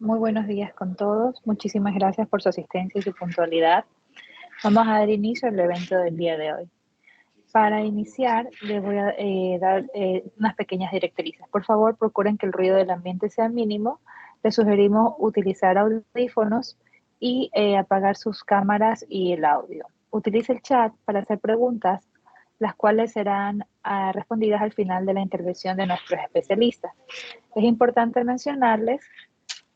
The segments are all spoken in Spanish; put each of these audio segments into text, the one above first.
Muy buenos días con todos. Muchísimas gracias por su asistencia y su puntualidad. Vamos a dar inicio al evento del día de hoy. Para iniciar, les voy a dar unas pequeñas directrices. Por favor, procuren que el ruido del ambiente sea mínimo. Les sugerimos utilizar audífonos y apagar sus cámaras y el audio. Utilice el chat para hacer preguntas, las cuales serán respondidas al final de la intervención de nuestros especialistas. Es importante mencionarles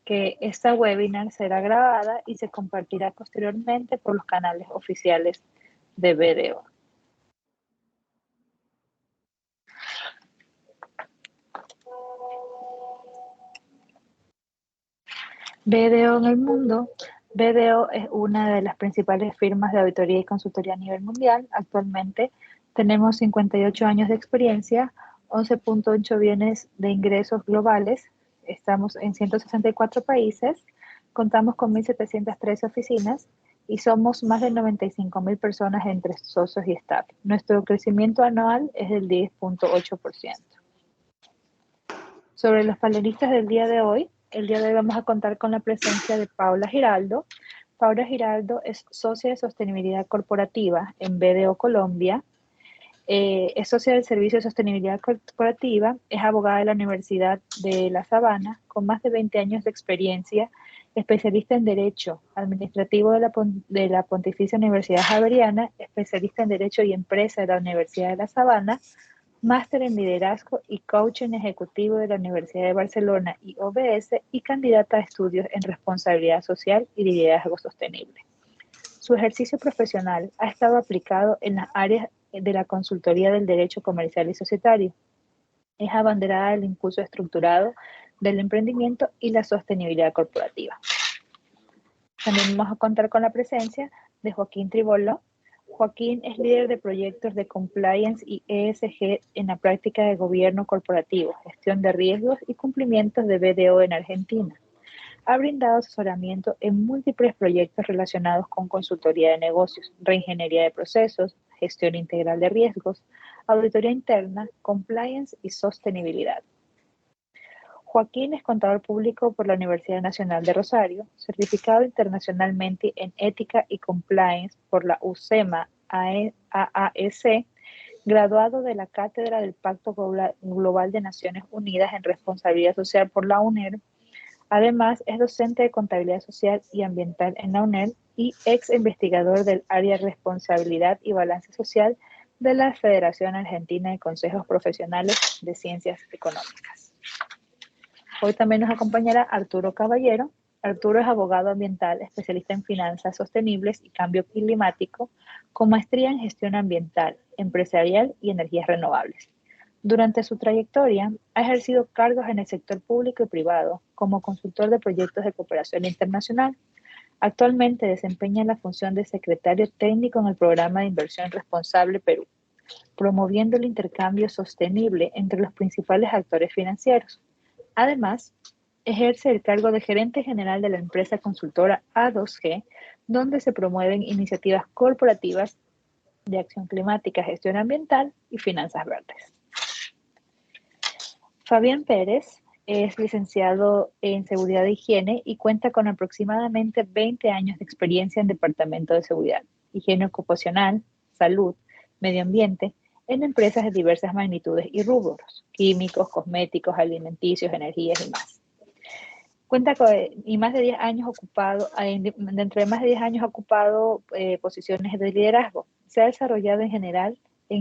que esta webinar será grabada y se compartirá posteriormente por los canales oficiales de BDO. BDO en el mundo. BDO es una de las principales firmas de auditoría y consultoría a nivel mundial. Actualmente tenemos 58 años de experiencia, 11.8 billones de ingresos globales. Estamos en 164 países, contamos con 1.713 oficinas y somos más de 95.000 personas entre socios y staff. Nuestro crecimiento anual es del 10.8%. Sobre los panelistas del día de hoy, el día de hoy vamos a contar con la presencia de Paula Giraldo. Paula Giraldo es socia de sostenibilidad corporativa en BDO Colombia. Es socia del Servicio de Sostenibilidad Corporativa, es abogada de la Universidad de La Sabana, con más de 20 años de experiencia, especialista en Derecho Administrativo de la Pontificia Universidad Javeriana, especialista en Derecho y Empresa de la Universidad de La Sabana, máster en Liderazgo y Coaching Ejecutivo de la Universidad de Barcelona y OBS y candidata a estudios en Responsabilidad Social y Liderazgo Sostenible. Su ejercicio profesional ha estado aplicado en las áreas de la consultoría del derecho comercial y societario. Es abanderada del impulso estructurado del emprendimiento y la sostenibilidad corporativa. También vamos a contar con la presencia de Joaquín Tribolo. Joaquín es líder de proyectos de compliance y ESG en la práctica de gobierno corporativo, gestión de riesgos y cumplimientos de BDO en Argentina. Ha brindado asesoramiento en múltiples proyectos relacionados con consultoría de negocios, reingeniería de procesos, gestión integral de riesgos, auditoría interna, compliance y sostenibilidad. Joaquín es contador público por la Universidad Nacional de Rosario, certificado internacionalmente en ética y compliance por la UCEMA AAEC, graduado de la Cátedra del Pacto Global de Naciones Unidas en Responsabilidad Social por la UNED. Además, es docente de Contabilidad Social y Ambiental en la UNED y ex investigador del área de Responsabilidad y Balance Social de la Federación Argentina de Consejos Profesionales de Ciencias Económicas. Hoy también nos acompañará Arturo Caballero. Arturo es abogado ambiental, especialista en finanzas sostenibles y cambio climático, con maestría en gestión ambiental, empresarial y energías renovables. Durante su trayectoria, ha ejercido cargos en el sector público y privado como consultor de proyectos de cooperación internacional. Actualmente desempeña la función de secretario técnico en el Programa de Inversión Responsable Perú, promoviendo el intercambio sostenible entre los principales actores financieros. Además, ejerce el cargo de gerente general de la empresa consultora A2G, donde se promueven iniciativas corporativas de acción climática, gestión ambiental y finanzas verdes. Fabián Pérez es licenciado en Seguridad e Higiene y cuenta con aproximadamente 20 años de experiencia en Departamento de Seguridad, Higiene Ocupacional, Salud, Medio Ambiente, en empresas de diversas magnitudes y rubros, químicos, cosméticos, alimenticios, energías y más. Cuenta con más de 10 años ocupado, dentro de más de 10 años ha ocupado posiciones de liderazgo. Se ha desarrollado en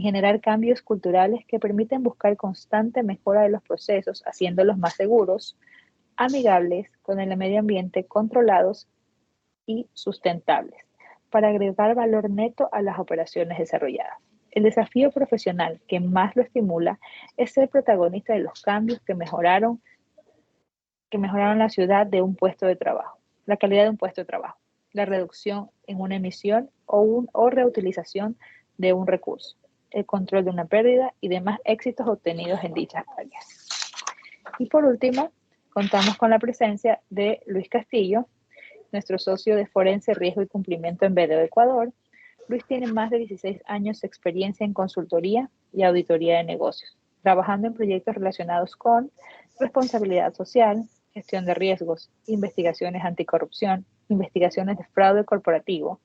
generar cambios culturales que permiten buscar constante mejora de los procesos, haciéndolos más seguros, amigables con el medio ambiente, controlados y sustentables, para agregar valor neto a las operaciones desarrolladas. El desafío profesional que más lo estimula es ser protagonista de los cambios que mejoraron la ciudad de un puesto de trabajo, la calidad de un puesto de trabajo, la reducción en una emisión o reutilización de un recurso, el control de una pérdida y demás éxitos obtenidos en dichas áreas. Y por último, contamos con la presencia de Luis Castillo, nuestro socio de Forense, Riesgo y Cumplimiento en BDO Ecuador. Luis tiene más de 16 años de experiencia en consultoría y auditoría de negocios, trabajando en proyectos relacionados con responsabilidad social, gestión de riesgos, investigaciones anticorrupción, investigaciones de fraude corporativo,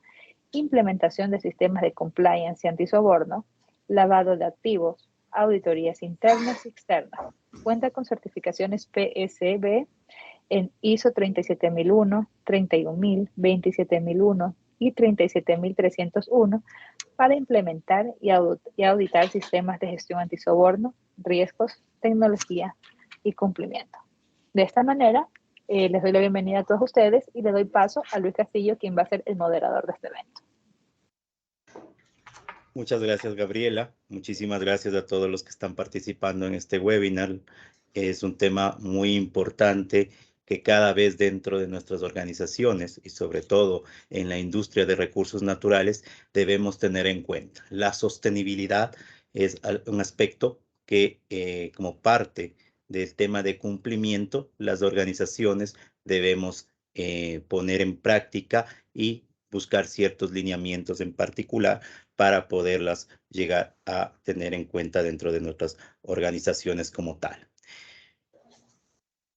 implementación de sistemas de compliance y antisoborno, lavado de activos, auditorías internas y externas. Cuenta con certificaciones PSB en ISO 37001, 31000, 27001 y 37301 para implementar y auditar sistemas de gestión antisoborno, riesgos, tecnología y cumplimiento. De esta manera, les doy la bienvenida a todos ustedes y le doy paso a Luis Castillo, quien va a ser el moderador de este evento. Muchas gracias, Gabriela. Muchísimas gracias a todos los que están participando en este webinar. Es un tema muy importante que cada vez dentro de nuestras organizaciones y sobre todo en la industria de recursos naturales debemos tener en cuenta. La sostenibilidad es un aspecto que como parte del tema de cumplimiento, las organizaciones debemos poner en práctica y buscar ciertos lineamientos en particular para poderlas llegar a tener en cuenta dentro de nuestras organizaciones como tal.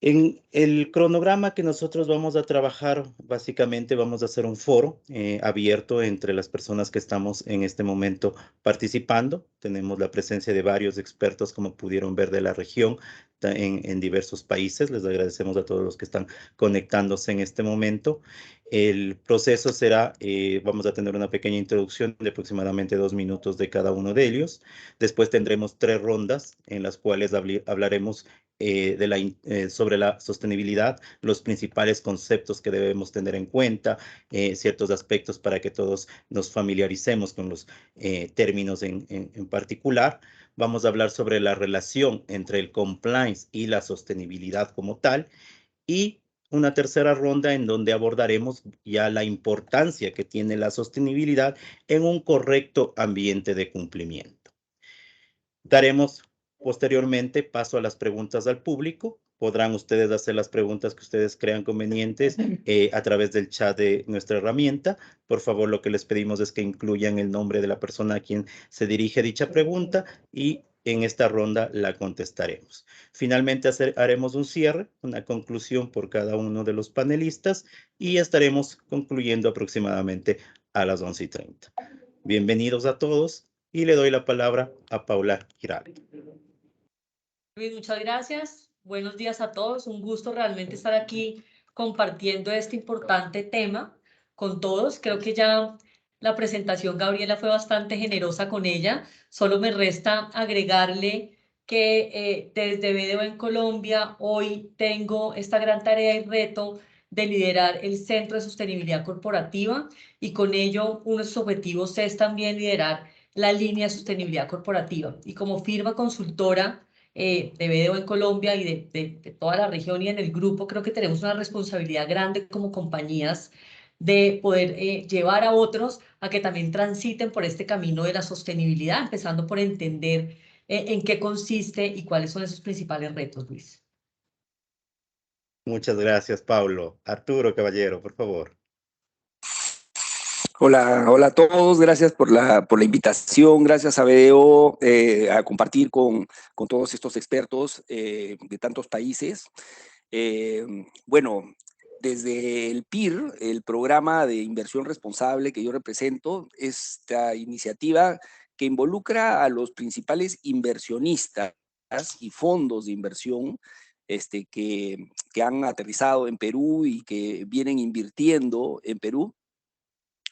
En el cronograma que nosotros vamos a trabajar, básicamente vamos a hacer un foro abierto entre las personas que estamos en este momento participando. Tenemos la presencia de varios expertos, como pudieron ver, de la región en diversos países. Les agradecemos a todos los que están conectándose en este momento. El proceso será, vamos a tener una pequeña introducción de aproximadamente 2 minutos de cada uno de ellos. Después tendremos 3 rondas en las cuales hablaremos sobre la sostenibilidad, los principales conceptos que debemos tener en cuenta, ciertos aspectos para que todos nos familiaricemos con los términos en particular. Vamos a hablar sobre la relación entre el compliance y la sostenibilidad como tal, y una tercera ronda en donde abordaremos ya la importancia que tiene la sostenibilidad en un correcto ambiente de cumplimiento. Daremos posteriormente paso a las preguntas al público. Podrán ustedes hacer las preguntas que ustedes crean convenientes a través del chat de nuestra herramienta. Por favor, lo que les pedimos es que incluyan el nombre de la persona a quien se dirige dicha pregunta y en esta ronda la contestaremos. Finalmente haremos un cierre, una conclusión por cada uno de los panelistas y estaremos concluyendo aproximadamente a las 11:30. Bienvenidos a todos. Y le doy la palabra a Paula Giraldo. Luis, muchas gracias. Buenos días a todos. Un gusto realmente estar aquí compartiendo este importante tema con todos. Creo que ya la presentación, Gabriela, fue bastante generosa con ella. Solo me resta agregarle que desde BDO en Colombia hoy tengo esta gran tarea y reto de liderar el Centro de Sostenibilidad Corporativa y con ello uno de sus objetivos es también liderar la línea de sostenibilidad corporativa. Y como firma consultora de BDO en Colombia y de toda la región y en el grupo, creo que tenemos una responsabilidad grande como compañías de poder llevar a otros a que también transiten por este camino de la sostenibilidad, empezando por entender en qué consiste y cuáles son esos principales retos, Luis. Muchas gracias, Pablo. Arturo Caballero, por favor. Hola a todos, gracias por la invitación, gracias a BDO a compartir con todos estos expertos de tantos países. Bueno, desde el PIR, el Programa de Inversión Responsable que yo represento, esta iniciativa que involucra a los principales inversionistas y fondos de inversión que han aterrizado en Perú y que vienen invirtiendo en Perú,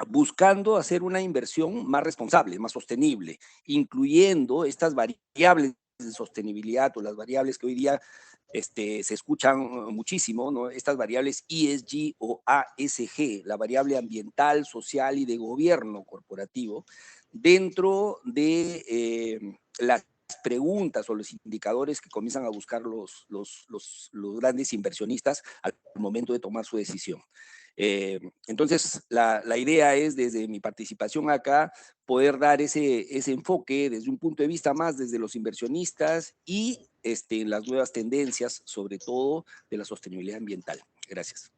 buscando hacer una inversión más responsable, más sostenible, incluyendo estas variables de sostenibilidad o las variables que hoy día se escuchan muchísimo, ¿no? Estas variables ESG o ASG, la variable ambiental, social y de gobierno corporativo, dentro de las preguntas o los indicadores que comienzan a buscar los grandes inversionistas al momento de tomar su decisión. Entonces, la idea es, desde mi participación acá, poder dar ese enfoque desde un punto de vista más desde los inversionistas y las nuevas tendencias, sobre todo de la sostenibilidad ambiental. Gracias.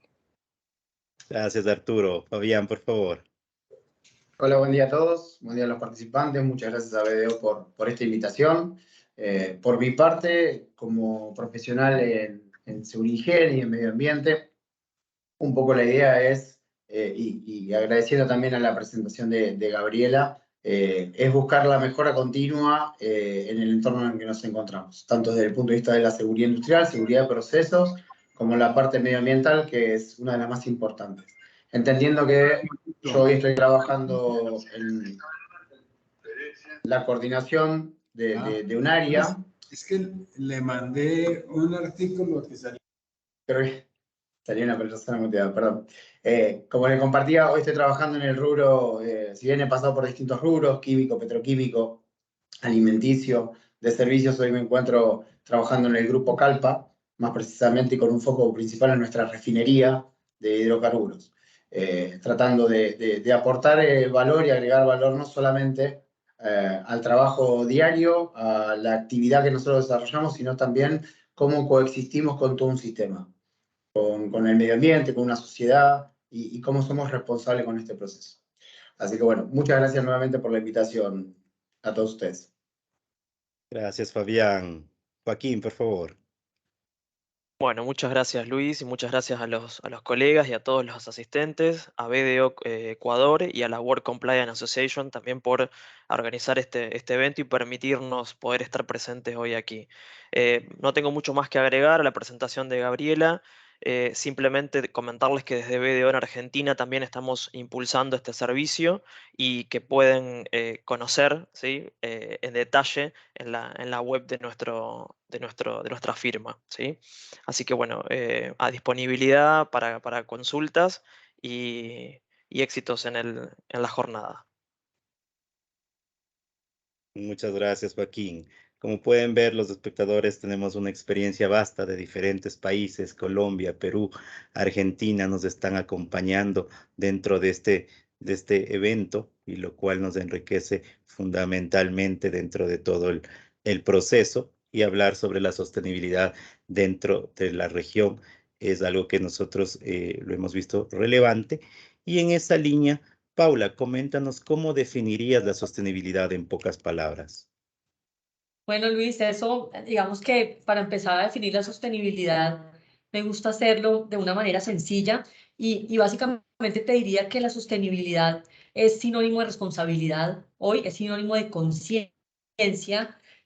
Gracias, Arturo. Fabián, por favor. Hola, buen día a todos. Buen día a los participantes. Muchas gracias a BDO por esta invitación. Por mi parte, como profesional en en seguridad y higiene y en medio ambiente. Un poco la idea es, y agradeciendo también a la presentación de Gabriela, es buscar la mejora continua en el entorno en el que nos encontramos, tanto desde el punto de vista de la seguridad industrial, seguridad de procesos, como la parte medioambiental, que es una de las más importantes. Entendiendo que yo hoy estoy trabajando en la coordinación de un área. Es que le mandé un artículo que salió. Creo que salió una persona muteada, perdón. Como les compartía, hoy estoy trabajando en el rubro, si bien he pasado por distintos rubros, químico, petroquímico, alimenticio, de servicios, hoy me encuentro trabajando en el grupo Calpa, más precisamente con un foco principal en nuestra refinería de hidrocarburos, tratando de aportar valor y agregar valor no solamente al trabajo diario, a la actividad que nosotros desarrollamos, sino también cómo coexistimos con todo un sistema, con el medio ambiente, con una sociedad y cómo somos responsables con este proceso. Así que bueno, muchas gracias nuevamente por la invitación a todos ustedes. Gracias, Fabián. Joaquín, por favor. Bueno, muchas gracias Luis y muchas gracias a los colegas y a todos los asistentes, a BDO Ecuador y a la World Compliance Association también por organizar este evento y permitirnos poder estar presentes hoy aquí. No tengo mucho más que agregar a la presentación de Gabriela. Simplemente comentarles que desde BDO en Argentina también estamos impulsando este servicio y que pueden conocer, ¿sí? En detalle en la web de nuestra firma, ¿sí? Así que bueno, a disponibilidad para consultas y éxitos en la jornada. Muchas gracias, Joaquín. Como pueden ver, los espectadores tenemos una experiencia vasta de diferentes países, Colombia, Perú, Argentina, nos están acompañando dentro de este evento, y lo cual nos enriquece fundamentalmente dentro de todo el proceso, y hablar sobre la sostenibilidad dentro de la región es algo que nosotros lo hemos visto relevante, y en esa línea, Paula, coméntanos cómo definirías la sostenibilidad en pocas palabras. Bueno, Luis, eso, digamos que para empezar a definir la sostenibilidad, me gusta hacerlo de una manera sencilla y básicamente te diría que la sostenibilidad es sinónimo de responsabilidad hoy, es sinónimo de conciencia,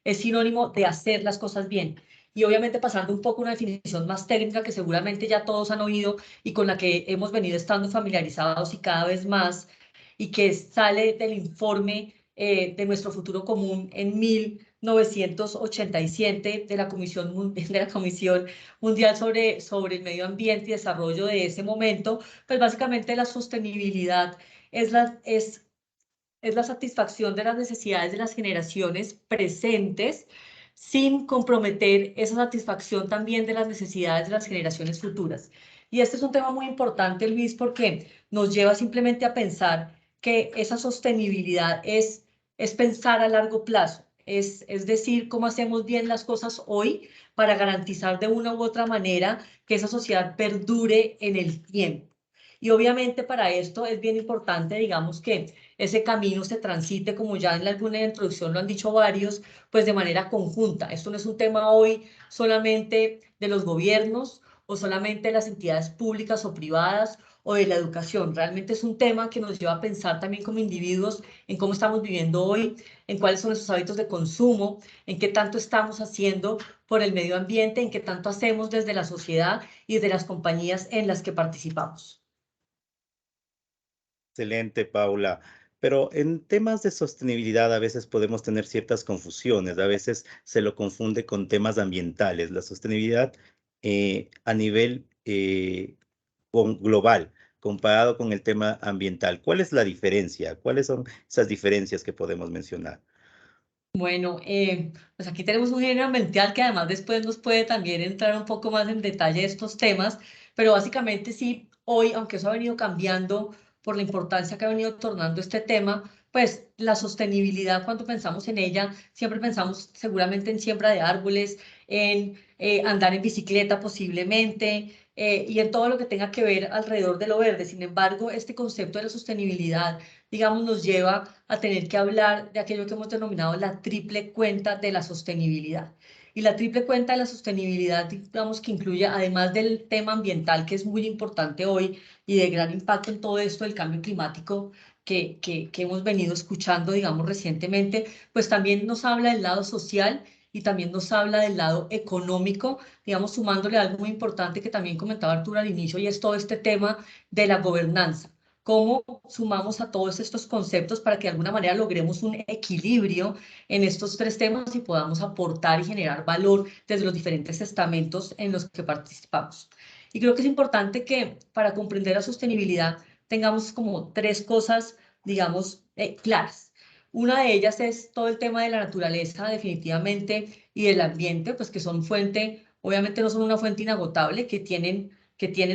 es sinónimo de hacer las cosas bien. Y obviamente pasando un poco a una definición más técnica que seguramente ya todos han oído y con la que hemos venido estando familiarizados y cada vez más, y que sale del informe de nuestro futuro común en 1987 de la Comisión Mundial sobre el Medio Ambiente y Desarrollo de ese momento, pues básicamente la sostenibilidad es la satisfacción de las necesidades de las generaciones presentes sin comprometer esa satisfacción también de las necesidades de las generaciones futuras. Y este es un tema muy importante, Luis, porque nos lleva simplemente a pensar que esa sostenibilidad es pensar a largo plazo, es decir, cómo hacemos bien las cosas hoy para garantizar de una u otra manera que esa sociedad perdure en el tiempo. Y obviamente para esto es bien importante, digamos, que ese camino se transite, como ya en alguna introducción lo han dicho varios, pues de manera conjunta. Esto no es un tema hoy solamente de los gobiernos o solamente de las entidades públicas o privadas o de la educación. Realmente es un tema que nos lleva a pensar también como individuos en cómo estamos viviendo hoy, en cuáles son nuestros hábitos de consumo, en qué tanto estamos haciendo por el medio ambiente, en qué tanto hacemos desde la sociedad y de las compañías en las que participamos. Excelente, Paula. Pero en temas de sostenibilidad a veces podemos tener ciertas confusiones, a veces se lo confunde con temas ambientales. La sostenibilidad a nivel global, comparado con el tema ambiental. ¿Cuál es la diferencia? ¿Cuáles son esas diferencias que podemos mencionar? Bueno, pues aquí tenemos un ingeniero ambiental que además después nos puede también entrar un poco más en detalle de estos temas, pero básicamente sí, hoy, aunque eso ha venido cambiando por la importancia que ha venido tornando este tema, pues la sostenibilidad, cuando pensamos en ella, siempre pensamos seguramente en siembra de árboles, en andar en bicicleta posiblemente, y en todo lo que tenga que ver alrededor de lo verde. Sin embargo, este concepto de la sostenibilidad digamos, nos lleva a tener que hablar de aquello que hemos denominado la triple cuenta de la sostenibilidad. Y la triple cuenta de la sostenibilidad, digamos, que incluye, además del tema ambiental, que es muy importante hoy y de gran impacto en todo esto del cambio climático que hemos venido escuchando, digamos, recientemente, pues también nos habla del lado social y también nos habla del lado económico, digamos, sumándole algo muy importante que también comentaba Arturo al inicio, y es todo este tema de la gobernanza. ¿Cómo sumamos a todos estos conceptos para que de alguna manera logremos un equilibrio en estos tres temas y podamos aportar y generar valor desde los diferentes estamentos en los que participamos? Y creo que es importante que para comprender la sostenibilidad tengamos como tres cosas, digamos, claras. Una de ellas es todo el tema de la naturaleza, definitivamente, y del ambiente, pues que son fuente, obviamente no son una fuente inagotable, que tienen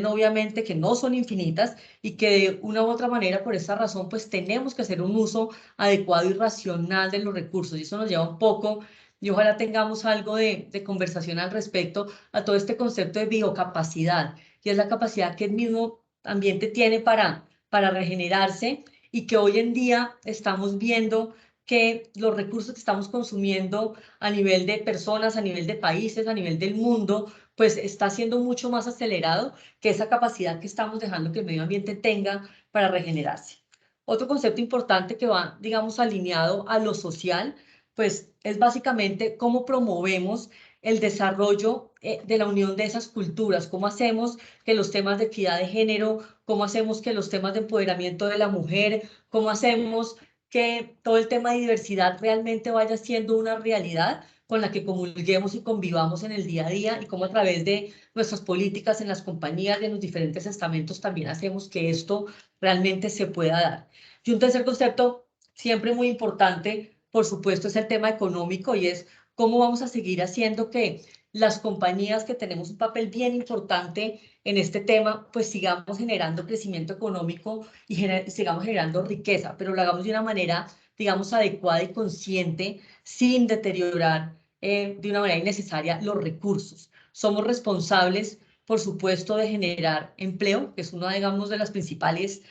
obviamente, que no son infinitas y que de una u otra manera, por esa razón, pues tenemos que hacer un uso adecuado y racional de los recursos. Y eso nos lleva un poco, y ojalá tengamos algo de conversación al respecto, a todo este concepto de biocapacidad, y es la capacidad que el mismo ambiente tiene para regenerarse, y que hoy en día estamos viendo que los recursos que estamos consumiendo a nivel de personas, a nivel de países, a nivel del mundo, pues está siendo mucho más acelerado que esa capacidad que estamos dejando que el medio ambiente tenga para regenerarse. Otro concepto importante que va, digamos, alineado a lo social, pues es básicamente cómo promovemos el desarrollo de la unión de esas culturas, cómo hacemos que los temas de equidad de género, cómo hacemos que los temas de empoderamiento de la mujer, cómo hacemos que todo el tema de diversidad realmente vaya siendo una realidad con la que comulguemos y convivamos en el día a día, y cómo a través de nuestras políticas en las compañías, de los diferentes estamentos, también hacemos que esto realmente se pueda dar. Y un tercer concepto, siempre muy importante, por supuesto, es el tema económico, y es cómo vamos a seguir haciendo que las compañías que tenemos un papel bien importante en este tema, pues sigamos generando crecimiento económico y sigamos generando riqueza, pero lo hagamos de una manera, digamos, adecuada y consciente, sin deteriorar de una manera innecesaria los recursos. Somos responsables, por supuesto, de generar empleo, que es uno, digamos, de los principales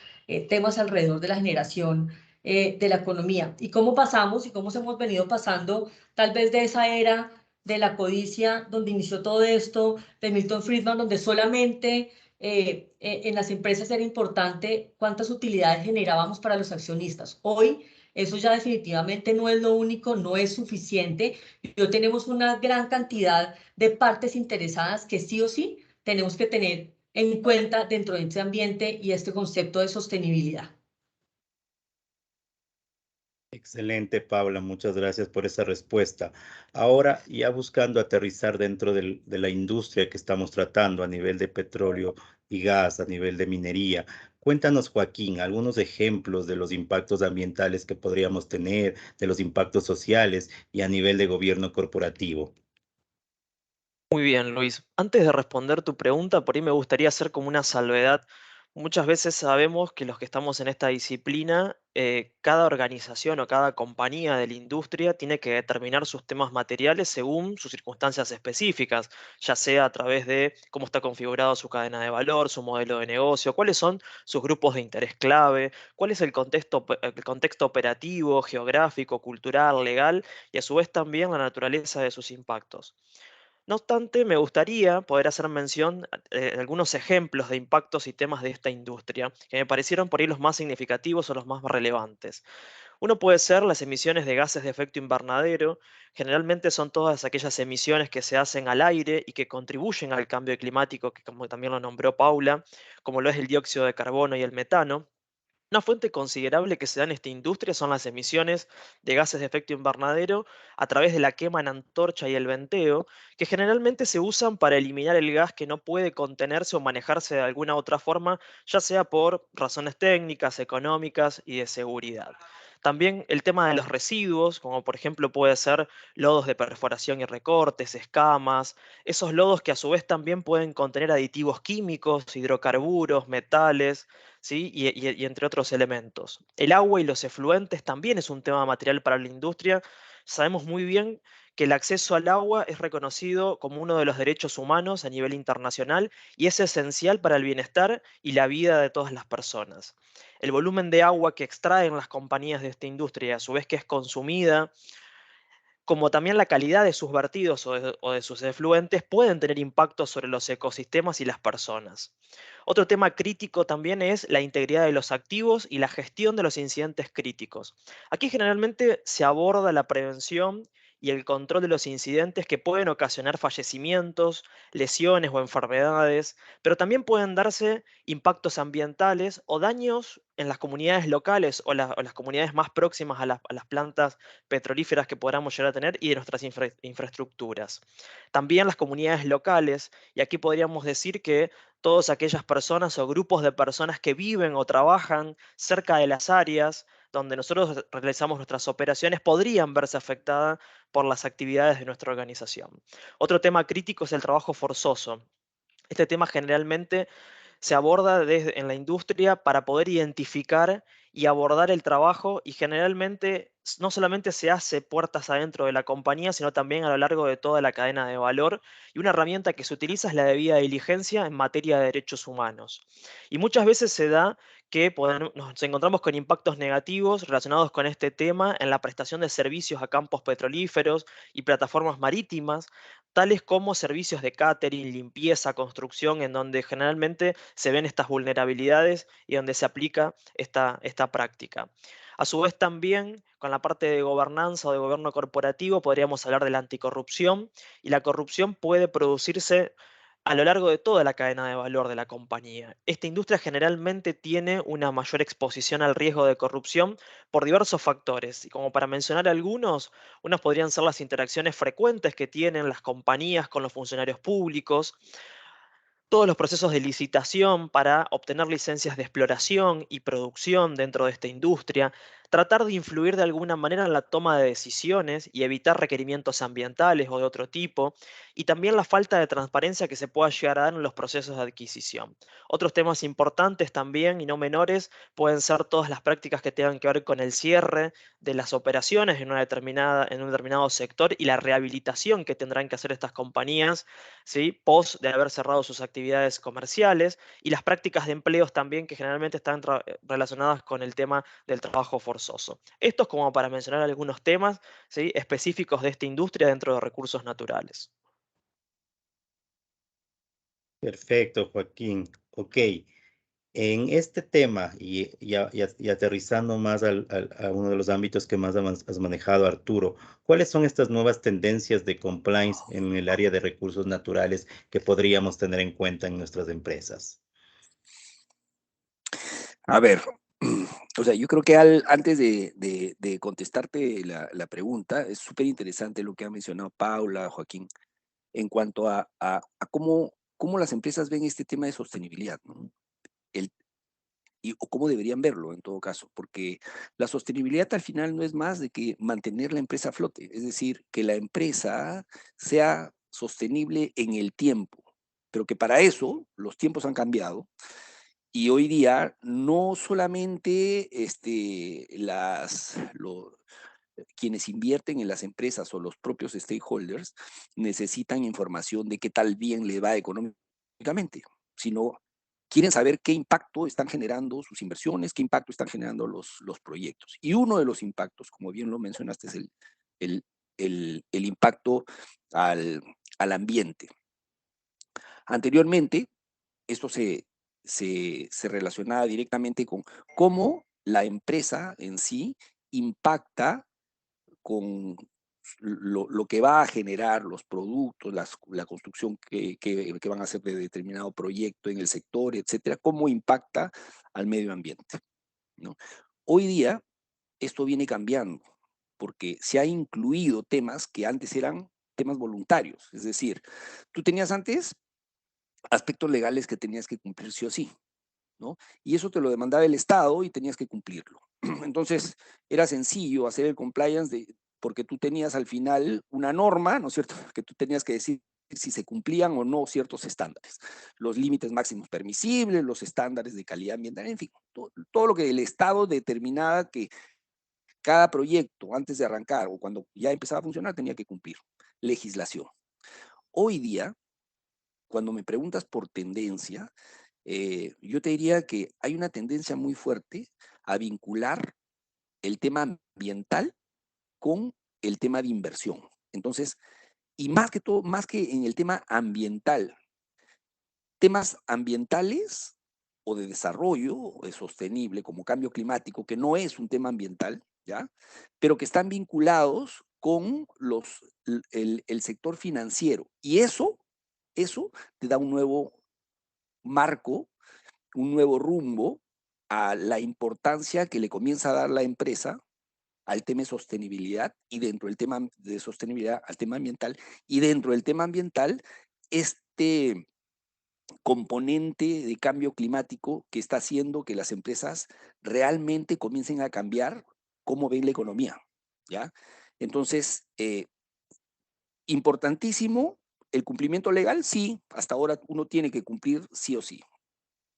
temas alrededor de la generación de la economía. Y cómo pasamos y cómo hemos venido pasando tal vez de esa era de la codicia, donde inició todo esto, de Milton Friedman, donde solamente en las empresas era importante cuántas utilidades generábamos para los accionistas. Hoy eso ya definitivamente no es lo único, no es suficiente. Y hoy tenemos una gran cantidad de partes interesadas que sí o sí tenemos que tener en cuenta dentro de este ambiente y este concepto de sostenibilidad. Excelente, Paula, muchas gracias por esa respuesta. Ahora, ya buscando aterrizar dentro de la industria que estamos tratando a nivel de petróleo y gas, a nivel de minería, cuéntanos, Joaquín, algunos ejemplos de los impactos ambientales que podríamos tener, de los impactos sociales y a nivel de gobierno corporativo. Muy bien, Luis. Antes de responder tu pregunta, por ahí me gustaría hacer como una salvedad. Muchas veces sabemos que los que estamos en esta disciplina, cada organización o cada compañía de la industria tiene que determinar sus temas materiales según sus circunstancias específicas, ya sea a través de cómo está configurado su cadena de valor, su modelo de negocio, cuáles son sus grupos de interés clave, cuál es el contexto operativo, geográfico, cultural, legal, y a su vez también la naturaleza de sus impactos. No obstante, me gustaría poder hacer mención de algunos ejemplos de impactos y temas de esta industria, que me parecieron por ahí los más significativos o los más relevantes. Uno puede ser las emisiones de gases de efecto invernadero. Generalmente son todas aquellas emisiones que se hacen al aire y que contribuyen al cambio climático, que como también lo nombró Paula, como lo es el dióxido de carbono y el metano. Una fuente considerable que se da en esta industria son las emisiones de gases de efecto invernadero a través de la quema en antorcha y el venteo, que generalmente se usan para eliminar el gas que no puede contenerse o manejarse de alguna otra forma, ya sea por razones técnicas, económicas y de seguridad. También el tema de los residuos, como por ejemplo puede ser lodos de perforación y recortes, escamas, esos lodos que a su vez también pueden contener aditivos químicos, hidrocarburos, metales, ¿sí? Y entre otros elementos. El agua y los efluentes también es un tema material para la industria, sabemos muy bien que el acceso al agua es reconocido como uno de los derechos humanos a nivel internacional y es esencial para el bienestar y la vida de todas las personas. El volumen de agua que extraen las compañías de esta industria y a su vez que es consumida, como también la calidad de sus vertidos o de sus efluentes, pueden tener impacto sobre los ecosistemas y las personas. Otro tema crítico también es la integridad de los activos y la gestión de los incidentes críticos. Aquí generalmente se aborda la prevención y el control de los incidentes que pueden ocasionar fallecimientos, lesiones o enfermedades, pero también pueden darse impactos ambientales o daños en las comunidades locales o las comunidades más próximas a las plantas petrolíferas que podamos llegar a tener y de nuestras infraestructuras. También las comunidades locales, y aquí podríamos decir que todas aquellas personas o grupos de personas que viven o trabajan cerca de las áreas donde nosotros realizamos nuestras operaciones podrían verse afectadas por las actividades de nuestra organización. Otro tema crítico es el trabajo forzoso. Este tema generalmente se aborda en la industria para poder identificar y abordar el trabajo y generalmente no solamente se hace puertas adentro de la compañía, sino también a lo largo de toda la cadena de valor y una herramienta que se utiliza es la debida diligencia en materia de derechos humanos. Y muchas veces se da que nos encontramos con impactos negativos relacionados con este tema en la prestación de servicios a campos petrolíferos y plataformas marítimas, tales como servicios de catering, limpieza, construcción, en donde generalmente se ven estas vulnerabilidades y donde se aplica esta práctica. A su vez también, con la parte de gobernanza o de gobierno corporativo, podríamos hablar de la anticorrupción, y la corrupción puede producirse a lo largo de toda la cadena de valor de la compañía. Esta industria generalmente tiene una mayor exposición al riesgo de corrupción por diversos factores, y como para mencionar algunos, unos podrían ser las interacciones frecuentes que tienen las compañías con los funcionarios públicos, todos los procesos de licitación para obtener licencias de exploración y producción dentro de esta industria, tratar de influir de alguna manera en la toma de decisiones y evitar requerimientos ambientales o de otro tipo, y también la falta de transparencia que se pueda llegar a dar en los procesos de adquisición. Otros temas importantes también y no menores pueden ser todas las prácticas que tengan que ver con el cierre de las operaciones en un determinado sector y la rehabilitación que tendrán que hacer estas compañías, ¿sí?, post de haber cerrado sus actividades comerciales, y las prácticas de empleos también que generalmente están relacionadas con el tema del trabajo forzoso. Esto es como para mencionar algunos temas, ¿sí?, específicos de esta industria dentro de recursos naturales. Perfecto, Joaquín. Ok. En este tema y aterrizando más a uno de los ámbitos que más has manejado, Arturo, ¿cuáles son estas nuevas tendencias de compliance en el área de recursos naturales que podríamos tener en cuenta en nuestras empresas? A ver, o sea, yo creo que antes de contestarte la pregunta, es súper interesante lo que ha mencionado Paula, Joaquín, en cuanto a cómo las empresas ven este tema de sostenibilidad, ¿no? O cómo deberían verlo en todo caso, porque la sostenibilidad al final no es más de que mantener la empresa a flote, es decir, que la empresa sea sostenible en el tiempo, pero que para eso los tiempos han cambiado y hoy día no solamente quienes invierten en las empresas o los propios stakeholders necesitan información de qué tal bien le va económicamente, sino quieren saber qué impacto están generando sus inversiones, qué impacto están generando los proyectos. Y uno de los impactos, como bien lo mencionaste, es el impacto al ambiente. Anteriormente, esto se relacionaba directamente con cómo la empresa en sí impacta con lo que va a generar los productos, la construcción que van a hacer de determinado proyecto en el sector, etcétera, cómo impacta al medio ambiente, ¿no? Hoy día esto viene cambiando porque se ha incluido temas que antes eran temas voluntarios, es decir, tú tenías antes aspectos legales que tenías que cumplir sí o sí, ¿no? Y eso te lo demandaba el Estado y tenías que cumplirlo. Entonces, era sencillo hacer el compliance porque tú tenías al final una norma, ¿no es cierto?, que tú tenías que decir si se cumplían o no ciertos estándares, los límites máximos permisibles, los estándares de calidad ambiental, en fin, todo lo que el Estado determinaba que cada proyecto, antes de arrancar o cuando ya empezaba a funcionar, tenía que cumplir legislación. Hoy día, cuando me preguntas por tendencia, yo te diría que hay una tendencia muy fuerte a vincular el tema ambiental con el tema de inversión. Entonces, y más que todo, más que en el tema ambiental, temas ambientales o de desarrollo o de sostenible, como cambio climático, que no es un tema ambiental, ¿ya? Pero que están vinculados con el sector financiero. Y eso te da un nuevo marco, un nuevo rumbo a la importancia que le comienza a dar la empresa al tema de sostenibilidad y dentro del tema de sostenibilidad al tema ambiental y dentro del tema ambiental este componente de cambio climático que está haciendo que las empresas realmente comiencen a cambiar cómo ven la economía, ¿ya? Entonces, importantísimo, el cumplimiento legal, sí, hasta ahora uno tiene que cumplir sí o sí,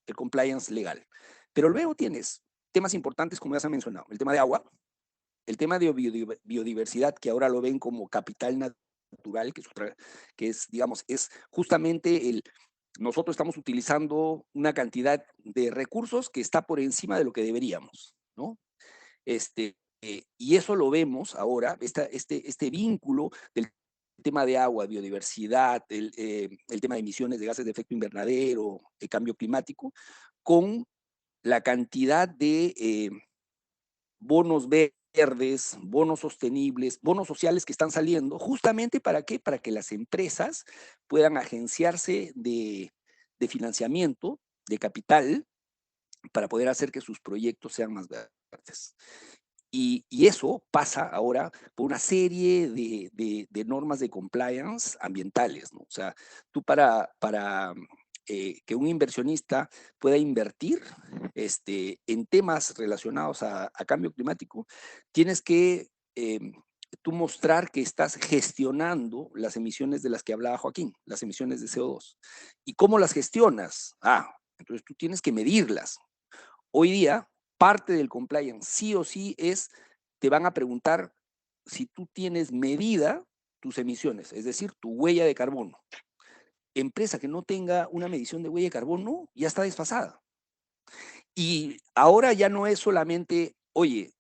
el compliance legal. Pero luego tienes temas importantes como ya se ha mencionado, el tema de agua, el tema de biodiversidad, que ahora lo ven como capital natural, que es, digamos, es justamente nosotros estamos utilizando una cantidad de recursos que está por encima de lo que deberíamos, ¿no? Y eso lo vemos ahora, este vínculo del tema de agua, biodiversidad, el tema de emisiones de gases de efecto invernadero, el cambio climático, con la cantidad de bonos verdes, bonos sostenibles, bonos sociales que están saliendo, justamente ¿para qué? Para que las empresas puedan agenciarse de financiamiento, de capital, para poder hacer que sus proyectos sean más verdes. Y eso pasa ahora por una serie de normas de compliance ambientales, ¿no? O sea, tú para que un inversionista pueda invertir en temas relacionados a cambio climático, tienes que tú mostrar que estás gestionando las emisiones de las que hablaba Joaquín, las emisiones de CO2. ¿Y cómo las gestionas? Entonces tú tienes que medirlas. Hoy día, parte del compliance sí o sí te van a preguntar si tú tienes medida tus emisiones, es decir, tu huella de carbono. Empresa que no tenga una medición de huella de carbono ya está desfasada. Y ahora ya no es solamente, oye,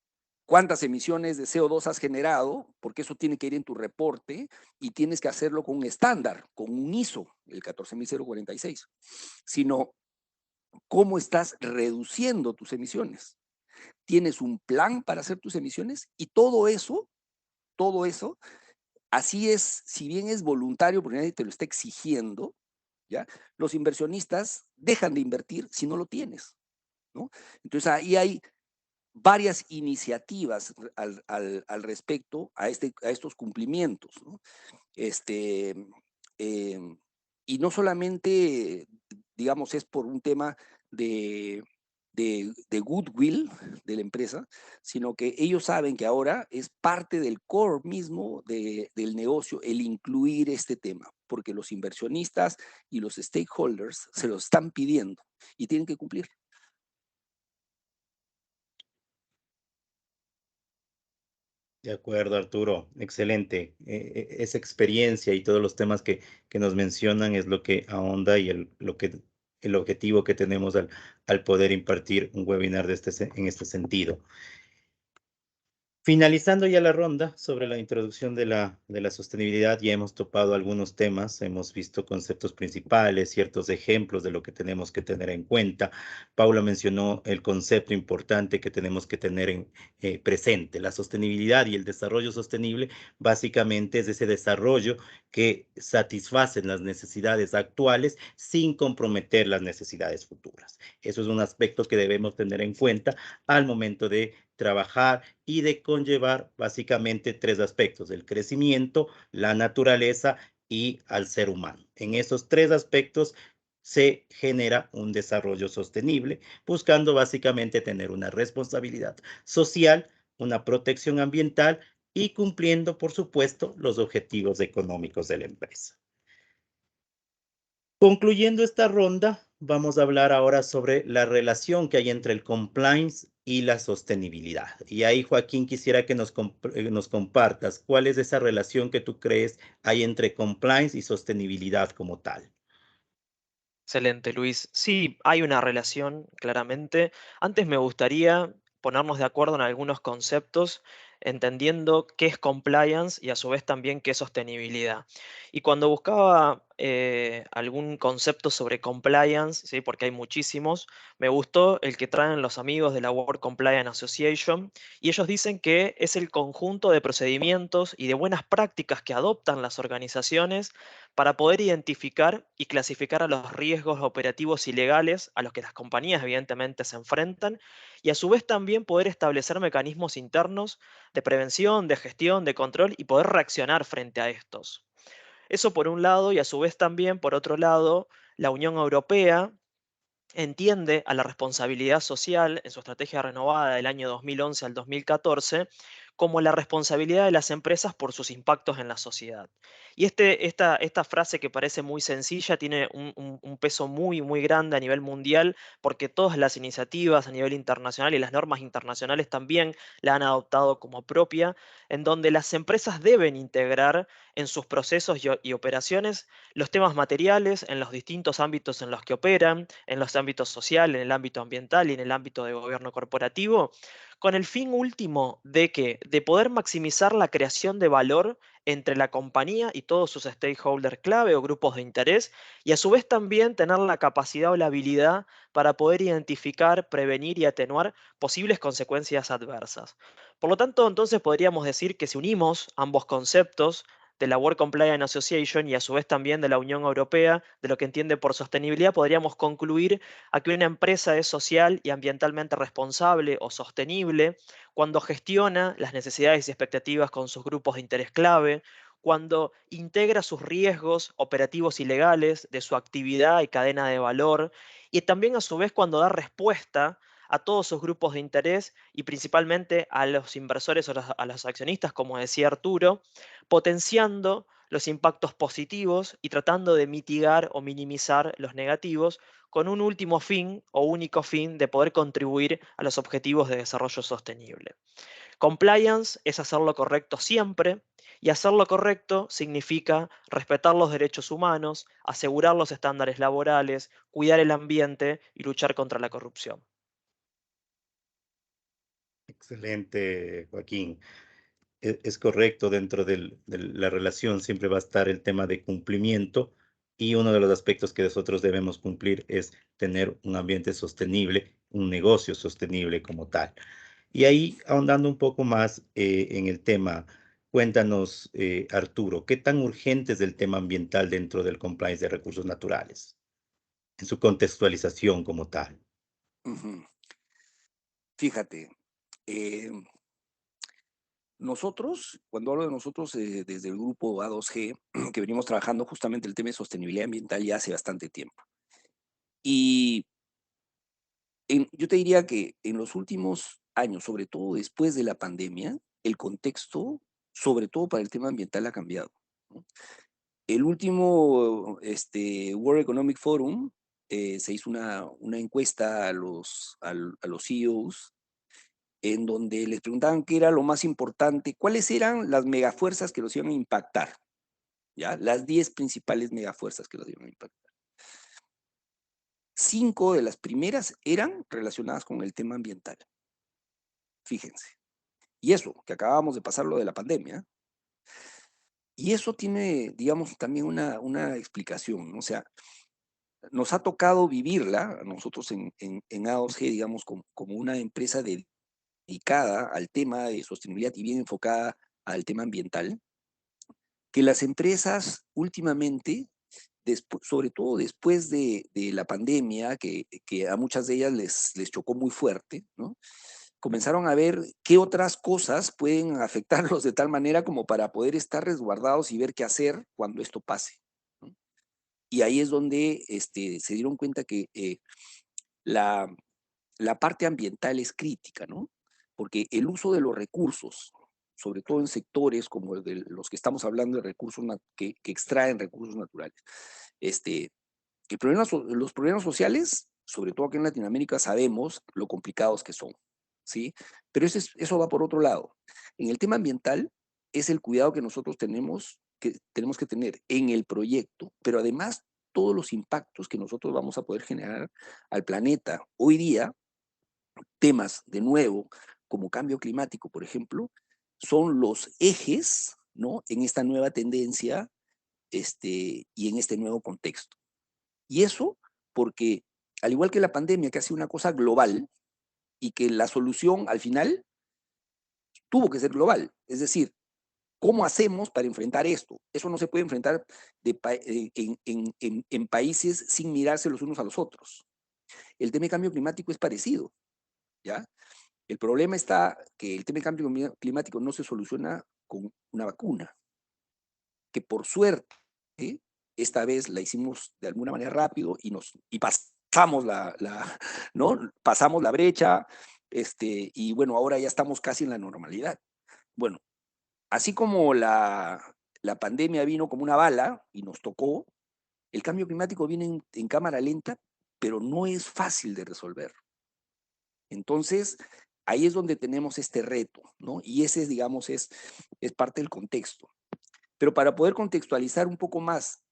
cuántas emisiones de CO2 has generado, porque eso tiene que ir en tu reporte y tienes que hacerlo con un estándar, con un ISO, el 14046, sino cómo estás reduciendo tus emisiones. Tienes un plan para hacer tus emisiones y todo eso, así es, si bien es voluntario porque nadie te lo está exigiendo, ¿ya? Los inversionistas dejan de invertir si no lo tienes, ¿no? Entonces ahí hay varias iniciativas al respecto a estos cumplimientos, ¿no? Y no solamente, digamos, es por un tema de goodwill de la empresa, sino que ellos saben que ahora es parte del core mismo del negocio el incluir este tema, porque los inversionistas y los stakeholders se lo están pidiendo y tienen que cumplir. De acuerdo, Arturo. Excelente. Esa experiencia y todos los temas que nos mencionan es lo que ahonda y el objetivo que tenemos al poder impartir un webinar en este sentido. Finalizando ya la ronda sobre la introducción de la sostenibilidad, ya hemos topado algunos temas, hemos visto conceptos principales, ciertos ejemplos de lo que tenemos que tener en cuenta. Paula mencionó el concepto importante que tenemos que tener presente. La sostenibilidad y el desarrollo sostenible básicamente es ese desarrollo que satisface las necesidades actuales sin comprometer las necesidades futuras. Eso es un aspecto que debemos tener en cuenta al momento de trabajar y de conllevar básicamente tres aspectos: el crecimiento, la naturaleza y al ser humano. En esos tres aspectos se genera un desarrollo sostenible, buscando básicamente tener una responsabilidad social, una protección ambiental y cumpliendo, por supuesto, los objetivos económicos de la empresa. Concluyendo esta ronda, vamos a hablar ahora sobre la relación que hay entre el compliance y la sostenibilidad. Y ahí, Joaquín, quisiera que nos compartas cuál es esa relación que tú crees hay entre compliance y sostenibilidad como tal. Excelente, Luis. Sí, hay una relación, claramente. Antes me gustaría ponernos de acuerdo en algunos conceptos, entendiendo qué es compliance y a su vez también qué es sostenibilidad. Y cuando buscaba algún concepto sobre compliance, ¿sí? Porque hay muchísimos, me gustó el que traen los amigos de la World Compliance Association, y ellos dicen que es el conjunto de procedimientos y de buenas prácticas que adoptan las organizaciones para poder identificar y clasificar a los riesgos operativos y legales a los que las compañías evidentemente se enfrentan, y a su vez también poder establecer mecanismos internos de prevención, de gestión, de control y poder reaccionar frente a estos. Eso por un lado, y a su vez también por otro lado, la Unión Europea entiende a la responsabilidad social en su estrategia renovada del año 2011 al 2014 como la responsabilidad de las empresas por sus impactos en la sociedad. Y esta frase, que parece muy sencilla, tiene un peso muy, muy grande a nivel mundial, porque todas las iniciativas a nivel internacional y las normas internacionales también la han adoptado como propia, en donde las empresas deben integrar en sus procesos y operaciones los temas materiales en los distintos ámbitos en los que operan, en los ámbitos social, en el ámbito ambiental y en el ámbito de gobierno corporativo, con el fin último de que de poder maximizar la creación de valor entre la compañía y todos sus stakeholders clave o grupos de interés, y a su vez también tener la capacidad o la habilidad para poder identificar, prevenir y atenuar posibles consecuencias adversas. Por lo tanto, entonces podríamos decir que si unimos ambos conceptos de la World Compliance Association y a su vez también de la Unión Europea, de lo que entiende por sostenibilidad, podríamos concluir a que una empresa es social y ambientalmente responsable o sostenible cuando gestiona las necesidades y expectativas con sus grupos de interés clave, cuando integra sus riesgos operativos y legales de su actividad y cadena de valor, y también a su vez cuando da respuesta a todos sus grupos de interés y principalmente a los inversores o a los accionistas, como decía Arturo, potenciando los impactos positivos y tratando de mitigar o minimizar los negativos, con un último fin o único fin de poder contribuir a los objetivos de desarrollo sostenible. Compliance es hacer lo correcto siempre, y hacer lo correcto significa respetar los derechos humanos, asegurar los estándares laborales, cuidar el ambiente y luchar contra la corrupción. Excelente, Joaquín. Es correcto, dentro de la relación siempre va a estar el tema de cumplimiento, y uno de los aspectos que nosotros debemos cumplir es tener un ambiente sostenible, un negocio sostenible como tal. Y ahí, ahondando un poco más en el tema, cuéntanos, Arturo, ¿qué tan urgente es el tema ambiental dentro del compliance de recursos naturales, en su contextualización como tal? Ujú. Fíjate, eh, nosotros, cuando hablo de nosotros, desde el grupo A2G, que venimos trabajando justamente el tema de sostenibilidad ambiental ya hace bastante tiempo. Y yo te diría que en los últimos años, sobre todo después de la pandemia, el contexto, sobre todo para el tema ambiental, ha cambiado, ¿no? El último World Economic Forum, se hizo una encuesta a los CEOs, en donde les preguntaban qué era lo más importante, cuáles eran las megafuerzas que los iban a impactar, ¿ya? Las 10 principales megafuerzas que los iban a impactar. 5 de las primeras eran relacionadas con el tema ambiental. Fíjense. Y eso, que acabábamos de pasar lo de la pandemia. Y eso tiene, digamos, también una explicación, ¿no? O sea, nos ha tocado vivirla a nosotros en A2G, digamos, como una empresa dedicada al tema de sostenibilidad y bien enfocada al tema ambiental, que las empresas últimamente, sobre todo después de la pandemia, que a muchas de ellas les chocó muy fuerte, ¿no? Comenzaron a ver qué otras cosas pueden afectarlos de tal manera como para poder estar resguardados y ver qué hacer cuando esto pase, ¿no? Y ahí es donde se dieron cuenta que la, la parte ambiental es crítica, ¿no? Porque el uso de los recursos, sobre todo en sectores como de los que estamos hablando de recursos que extraen recursos naturales, los problemas sociales, sobre todo aquí en Latinoamérica, sabemos lo complicados que son, ¿sí? Pero eso va por otro lado. En el tema ambiental, es el cuidado que nosotros tenemos que tener en el proyecto, pero además todos los impactos que nosotros vamos a poder generar al planeta. Hoy día, temas, de nuevo, como cambio climático, por ejemplo, son los ejes, ¿no?, en esta nueva tendencia y en este nuevo contexto. Y eso porque, al igual que la pandemia, que ha sido una cosa global, y que la solución al final tuvo que ser global, es decir, ¿cómo hacemos para enfrentar esto? Eso no se puede enfrentar en países sin mirarse los unos a los otros. El tema de cambio climático es parecido, ¿ya? El problema está que el tema de cambio climático no se soluciona con una vacuna, que por suerte, esta vez la hicimos de alguna manera rápido y pasamos ¿no? Pasamos la brecha, y bueno, ahora ya estamos casi en la normalidad. Bueno, así como la pandemia vino como una bala y nos tocó, el cambio climático viene en cámara lenta, pero no es fácil de resolver. Entonces, ahí es donde tenemos este reto, ¿no? Y ese, digamos, es parte del contexto. Pero para poder contextualizar un poco más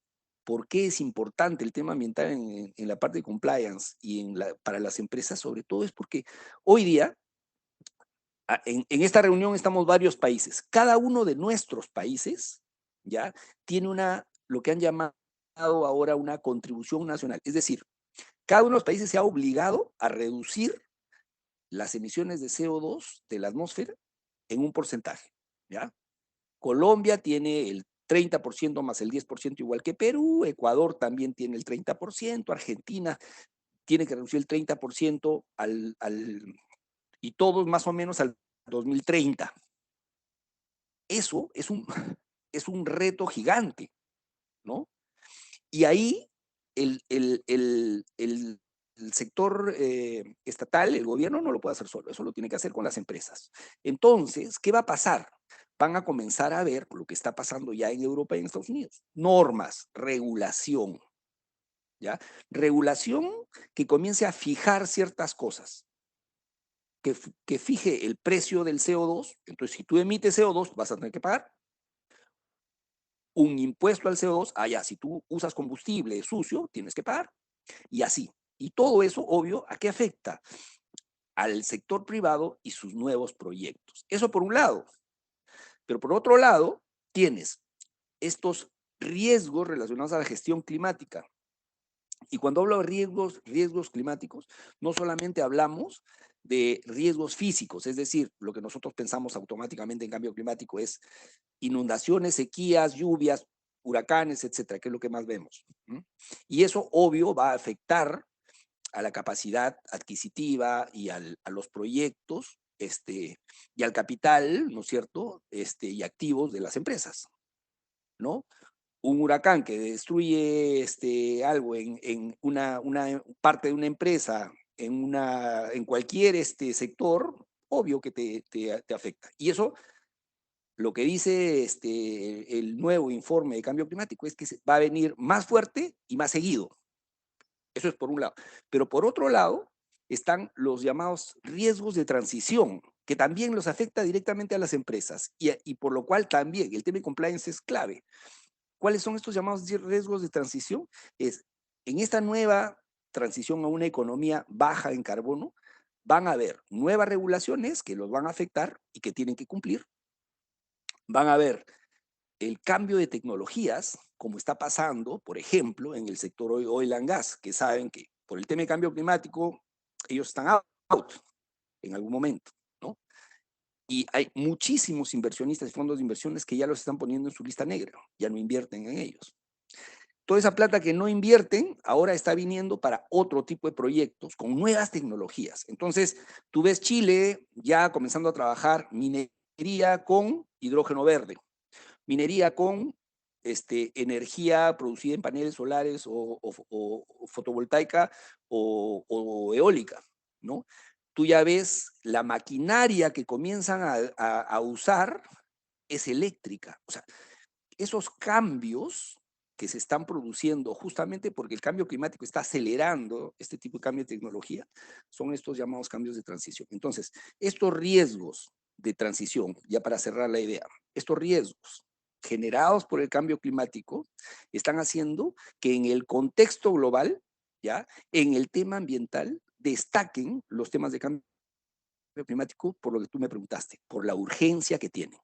por qué es importante el tema ambiental en la parte de compliance y para las empresas, sobre todo es porque hoy día, en esta reunión estamos varios países. Cada uno de nuestros países, ¿ya?, tiene lo que han llamado ahora una contribución nacional. Es decir, cada uno de los países se ha obligado a reducir las emisiones de CO2 de la atmósfera en un porcentaje, ¿ya? Colombia tiene el 30% más el 10% igual que Perú, Ecuador también tiene el 30%, Argentina tiene que reducir el 30% y todos más o menos al 2030. Eso es un reto gigante, ¿no? Y ahí el sector estatal, el gobierno no lo puede hacer solo, eso lo tiene que hacer con las empresas. Entonces, ¿qué va a pasar? Van a comenzar a ver lo que está pasando ya en Europa y en Estados Unidos. Normas, regulación, ¿ya? Regulación que comience a fijar ciertas cosas, que fije el precio del CO2. Entonces, si tú emites CO2, vas a tener que pagar un impuesto al CO2. Ya, si tú usas combustible sucio, tienes que pagar. Y así. Y todo eso, obvio, ¿a qué afecta? Al sector privado y sus nuevos proyectos. Eso por un lado. Pero por otro lado, tienes estos riesgos relacionados a la gestión climática. Y cuando hablo de riesgos climáticos, no solamente hablamos de riesgos físicos, es decir, lo que nosotros pensamos automáticamente en cambio climático es inundaciones, sequías, lluvias, huracanes, etcétera, que es lo que más vemos. Y eso, obvio, va a afectar a la capacidad adquisitiva y a los proyectos, y al capital, ¿no es cierto?, y activos de las empresas, ¿no? Un huracán que destruye algo en una parte de una empresa, en cualquier sector, obvio que te afecta. Y eso, lo que dice el nuevo informe de cambio climático es que va a venir más fuerte y más seguido. Eso es por un lado. Pero por otro lado, están los llamados riesgos de transición, que también los afecta directamente a las empresas, y por lo cual también el tema de compliance es clave. ¿Cuáles son estos llamados riesgos de transición? En esta nueva transición a una economía baja en carbono, van a haber nuevas regulaciones que los van a afectar y que tienen que cumplir. Van a haber el cambio de tecnologías, como está pasando, por ejemplo, en el sector oil and gas, que saben que por el tema de cambio climático, ellos están out en algún momento, ¿no? Y hay muchísimos inversionistas y fondos de inversiones que ya los están poniendo en su lista negra, ya no invierten en ellos. Toda esa plata que no invierten ahora está viniendo para otro tipo de proyectos con nuevas tecnologías. Entonces, tú ves Chile ya comenzando a trabajar minería con hidrógeno verde, minería con energía producida en paneles solares o fotovoltaica o eólica, ¿no? Tú ya ves la maquinaria que comienzan a usar es eléctrica. O sea, esos cambios que se están produciendo justamente porque el cambio climático está acelerando este tipo de cambio de tecnología, son estos llamados cambios de transición. Entonces, estos riesgos de transición, ya para cerrar la idea, estos riesgos generados por el cambio climático están haciendo que en el contexto global, ¿ya?, en el tema ambiental, destaquen los temas de cambio climático por lo que tú me preguntaste, por la urgencia que tienen.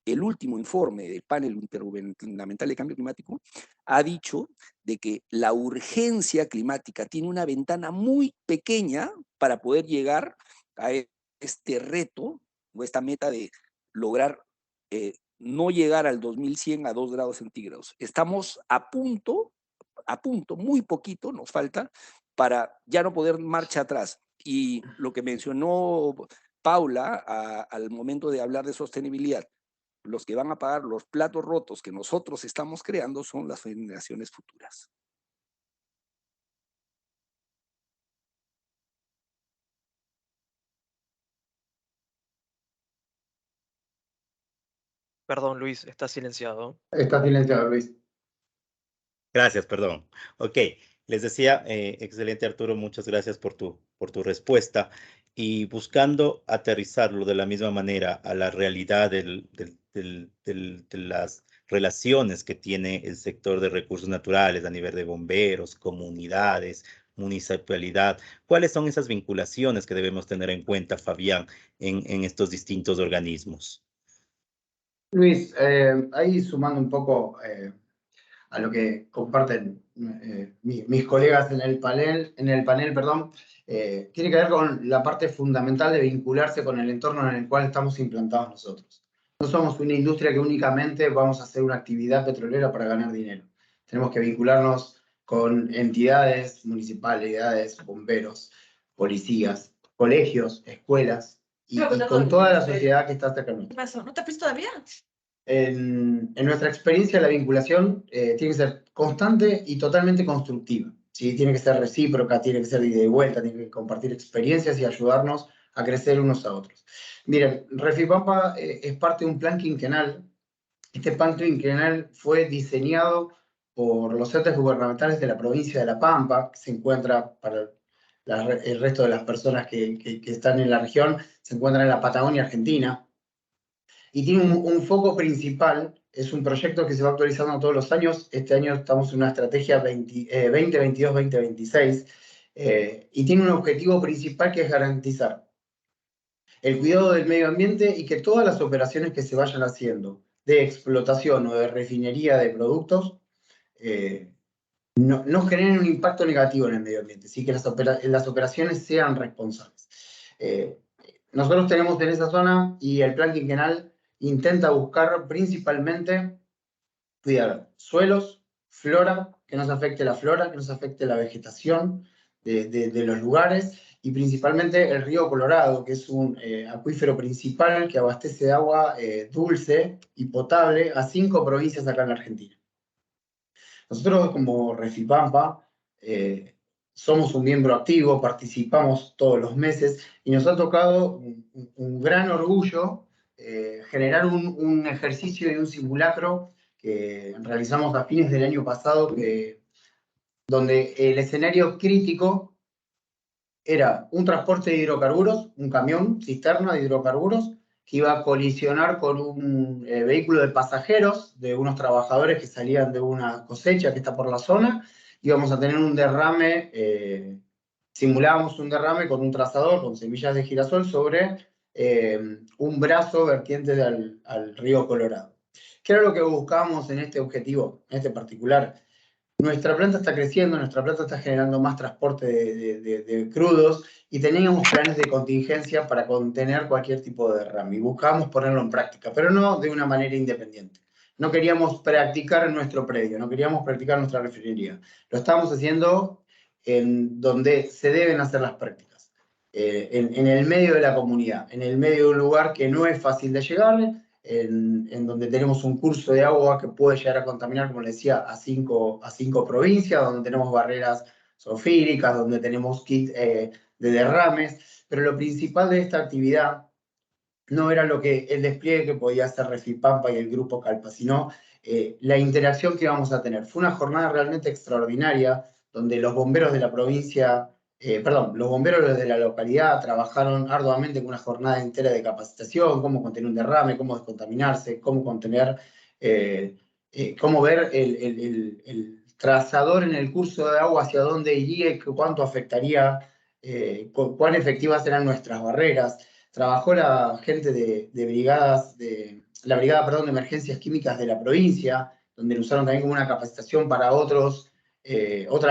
El último informe del panel intergubernamental de cambio climático ha dicho de que la urgencia climática tiene una ventana muy pequeña para poder llegar a este reto o esta meta de lograr no llegar al 2100 a 2 grados centígrados. Estamos a punto, muy poquito nos falta para ya no poder marcha atrás. Y lo que mencionó Paula al momento de hablar de sostenibilidad, los que van a pagar los platos rotos que nosotros estamos creando son las generaciones futuras. Perdón, Luis, está silenciado. Está silenciado, Luis. Gracias, perdón. Ok, les decía, excelente Arturo, muchas gracias por tu respuesta. Y buscando aterrizarlo de la misma manera a la realidad de las relaciones que tiene el sector de recursos naturales a nivel de bomberos, comunidades, municipalidad, ¿cuáles son esas vinculaciones que debemos tener en cuenta, Fabián, en estos distintos organismos? Luis, ahí sumando un poco a lo que comparten mis colegas en el panel, perdón, tiene que ver con la parte fundamental de vincularse con el entorno en el cual estamos implantados nosotros. No somos una industria que únicamente vamos a hacer una actividad petrolera para ganar dinero. Tenemos que vincularnos con entidades, municipalidades, bomberos, policías, colegios, escuelas y con toda la sociedad que está cerca de nosotros. ¿Qué pasó? ¿No te has visto todavía? En nuestra experiencia, la vinculación tiene que ser constante y totalmente constructiva. ¿Sí? Tiene que ser recíproca, tiene que ser de ida y vuelta, tiene que compartir experiencias y ayudarnos a crecer unos a otros. Miren, Refipampa es parte de un plan quinquenal. Este plan quinquenal fue diseñado por los entes gubernamentales de la provincia de La Pampa, que se encuentra para el resto de las personas que están en la región, se encuentran en la Patagonia Argentina. Y tiene un foco principal, es un proyecto que se va actualizando todos los años. Este año estamos en una estrategia 2022-2026 y tiene un objetivo principal que es garantizar el cuidado del medio ambiente y que todas las operaciones que se vayan haciendo de explotación o de refinería de productos no generen un impacto negativo en el medio ambiente, sí que las operaciones sean responsables. Nosotros tenemos en esa zona y el plan quinquenal intenta buscar principalmente cuidar suelos, flora, que no se afecte la flora, que no se afecte la vegetación de los lugares, y principalmente el río Colorado, que es un acuífero principal que abastece de agua dulce y potable a 5 provincias acá en la Argentina. Nosotros como Refipampa somos un miembro activo, participamos todos los meses y nos ha tocado un gran orgullo generar un ejercicio y un simulacro que realizamos a fines del año pasado, donde el escenario crítico era un transporte de hidrocarburos, un camión cisterna de hidrocarburos, que iba a colisionar con un vehículo de pasajeros de unos trabajadores que salían de una cosecha que está por la zona. Íbamos a tener un derrame, simulábamos un derrame con un trazador, con semillas de girasol sobre un brazo vertiente al río Colorado. ¿Qué era lo que buscábamos en este objetivo, en este particular? Nuestra planta está creciendo, nuestra planta está generando más transporte de crudos y teníamos planes de contingencia para contener cualquier tipo de derrame y buscábamos ponerlo en práctica, pero no de una manera independiente. No queríamos practicar en nuestro predio, no queríamos practicar nuestra refinería. Lo estábamos haciendo en donde se deben hacer las prácticas, en el medio de la comunidad, en el medio de un lugar que no es fácil de llegar, en donde tenemos un curso de agua que puede llegar a contaminar, como les decía, a cinco provincias, donde tenemos barreras zoofílicas, donde tenemos kits de derrames, pero lo principal de esta actividad no era el despliegue que podía hacer Refipampa y el Grupo Calpa, sino la interacción que vamos a tener. Fue una jornada realmente extraordinaria, donde los bomberos de la provincia, los bomberos de la localidad trabajaron arduamente con una jornada entera de capacitación, cómo contener un derrame, cómo descontaminarse, cómo contener, cómo ver el trazador en el curso de agua hacia dónde iría y cuánto afectaría, cuán efectivas eran nuestras barreras. Trabajó la gente de brigadas, la brigada, de emergencias químicas de la provincia, donde lo usaron también como una capacitación para otras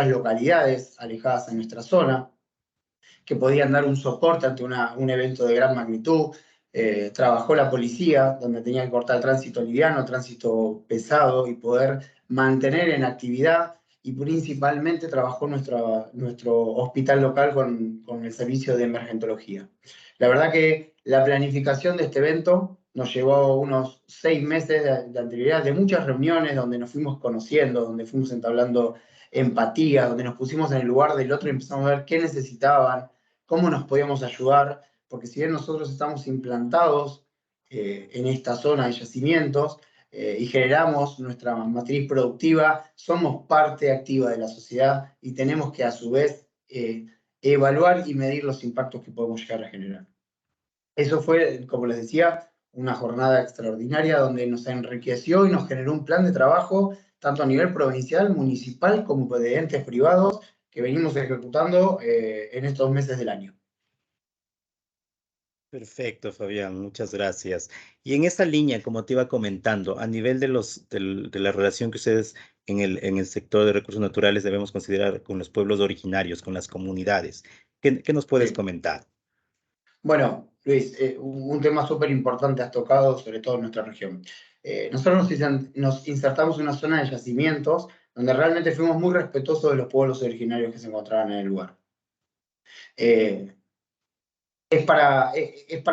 localidades alejadas en nuestra zona, que podían dar un soporte ante un evento de gran magnitud. Trabajó la policía, donde tenía que cortar el tránsito liviano, tránsito pesado, y poder mantener en actividad, y principalmente trabajó nuestro hospital local con el servicio de emergentología. La verdad que la planificación de este evento nos llevó unos 6 meses de anterioridad, de muchas reuniones donde nos fuimos conociendo, donde fuimos entablando empatía, donde nos pusimos en el lugar del otro y empezamos a ver qué necesitaban, cómo nos podíamos ayudar, porque si bien nosotros estamos implantados en esta zona de yacimientos y generamos nuestra matriz productiva, somos parte activa de la sociedad y tenemos que a su vez evaluar y medir los impactos que podemos llegar a generar. Eso fue, como les decía, una jornada extraordinaria donde nos enriqueció y nos generó un plan de trabajo tanto a nivel provincial, municipal, como de entes privados que venimos ejecutando en estos meses del año. Perfecto, Fabián, muchas gracias. Y en esa línea, como te iba comentando, a nivel de la relación que ustedes en el sector de recursos naturales debemos considerar con los pueblos originarios, con las comunidades, ¿qué nos puedes comentar? Bueno, Luis, un tema súper importante has tocado, sobre todo en nuestra región. Nosotros nos insertamos en una zona de yacimientos donde realmente fuimos muy respetuosos de los pueblos originarios que se encontraban en el lugar. Es para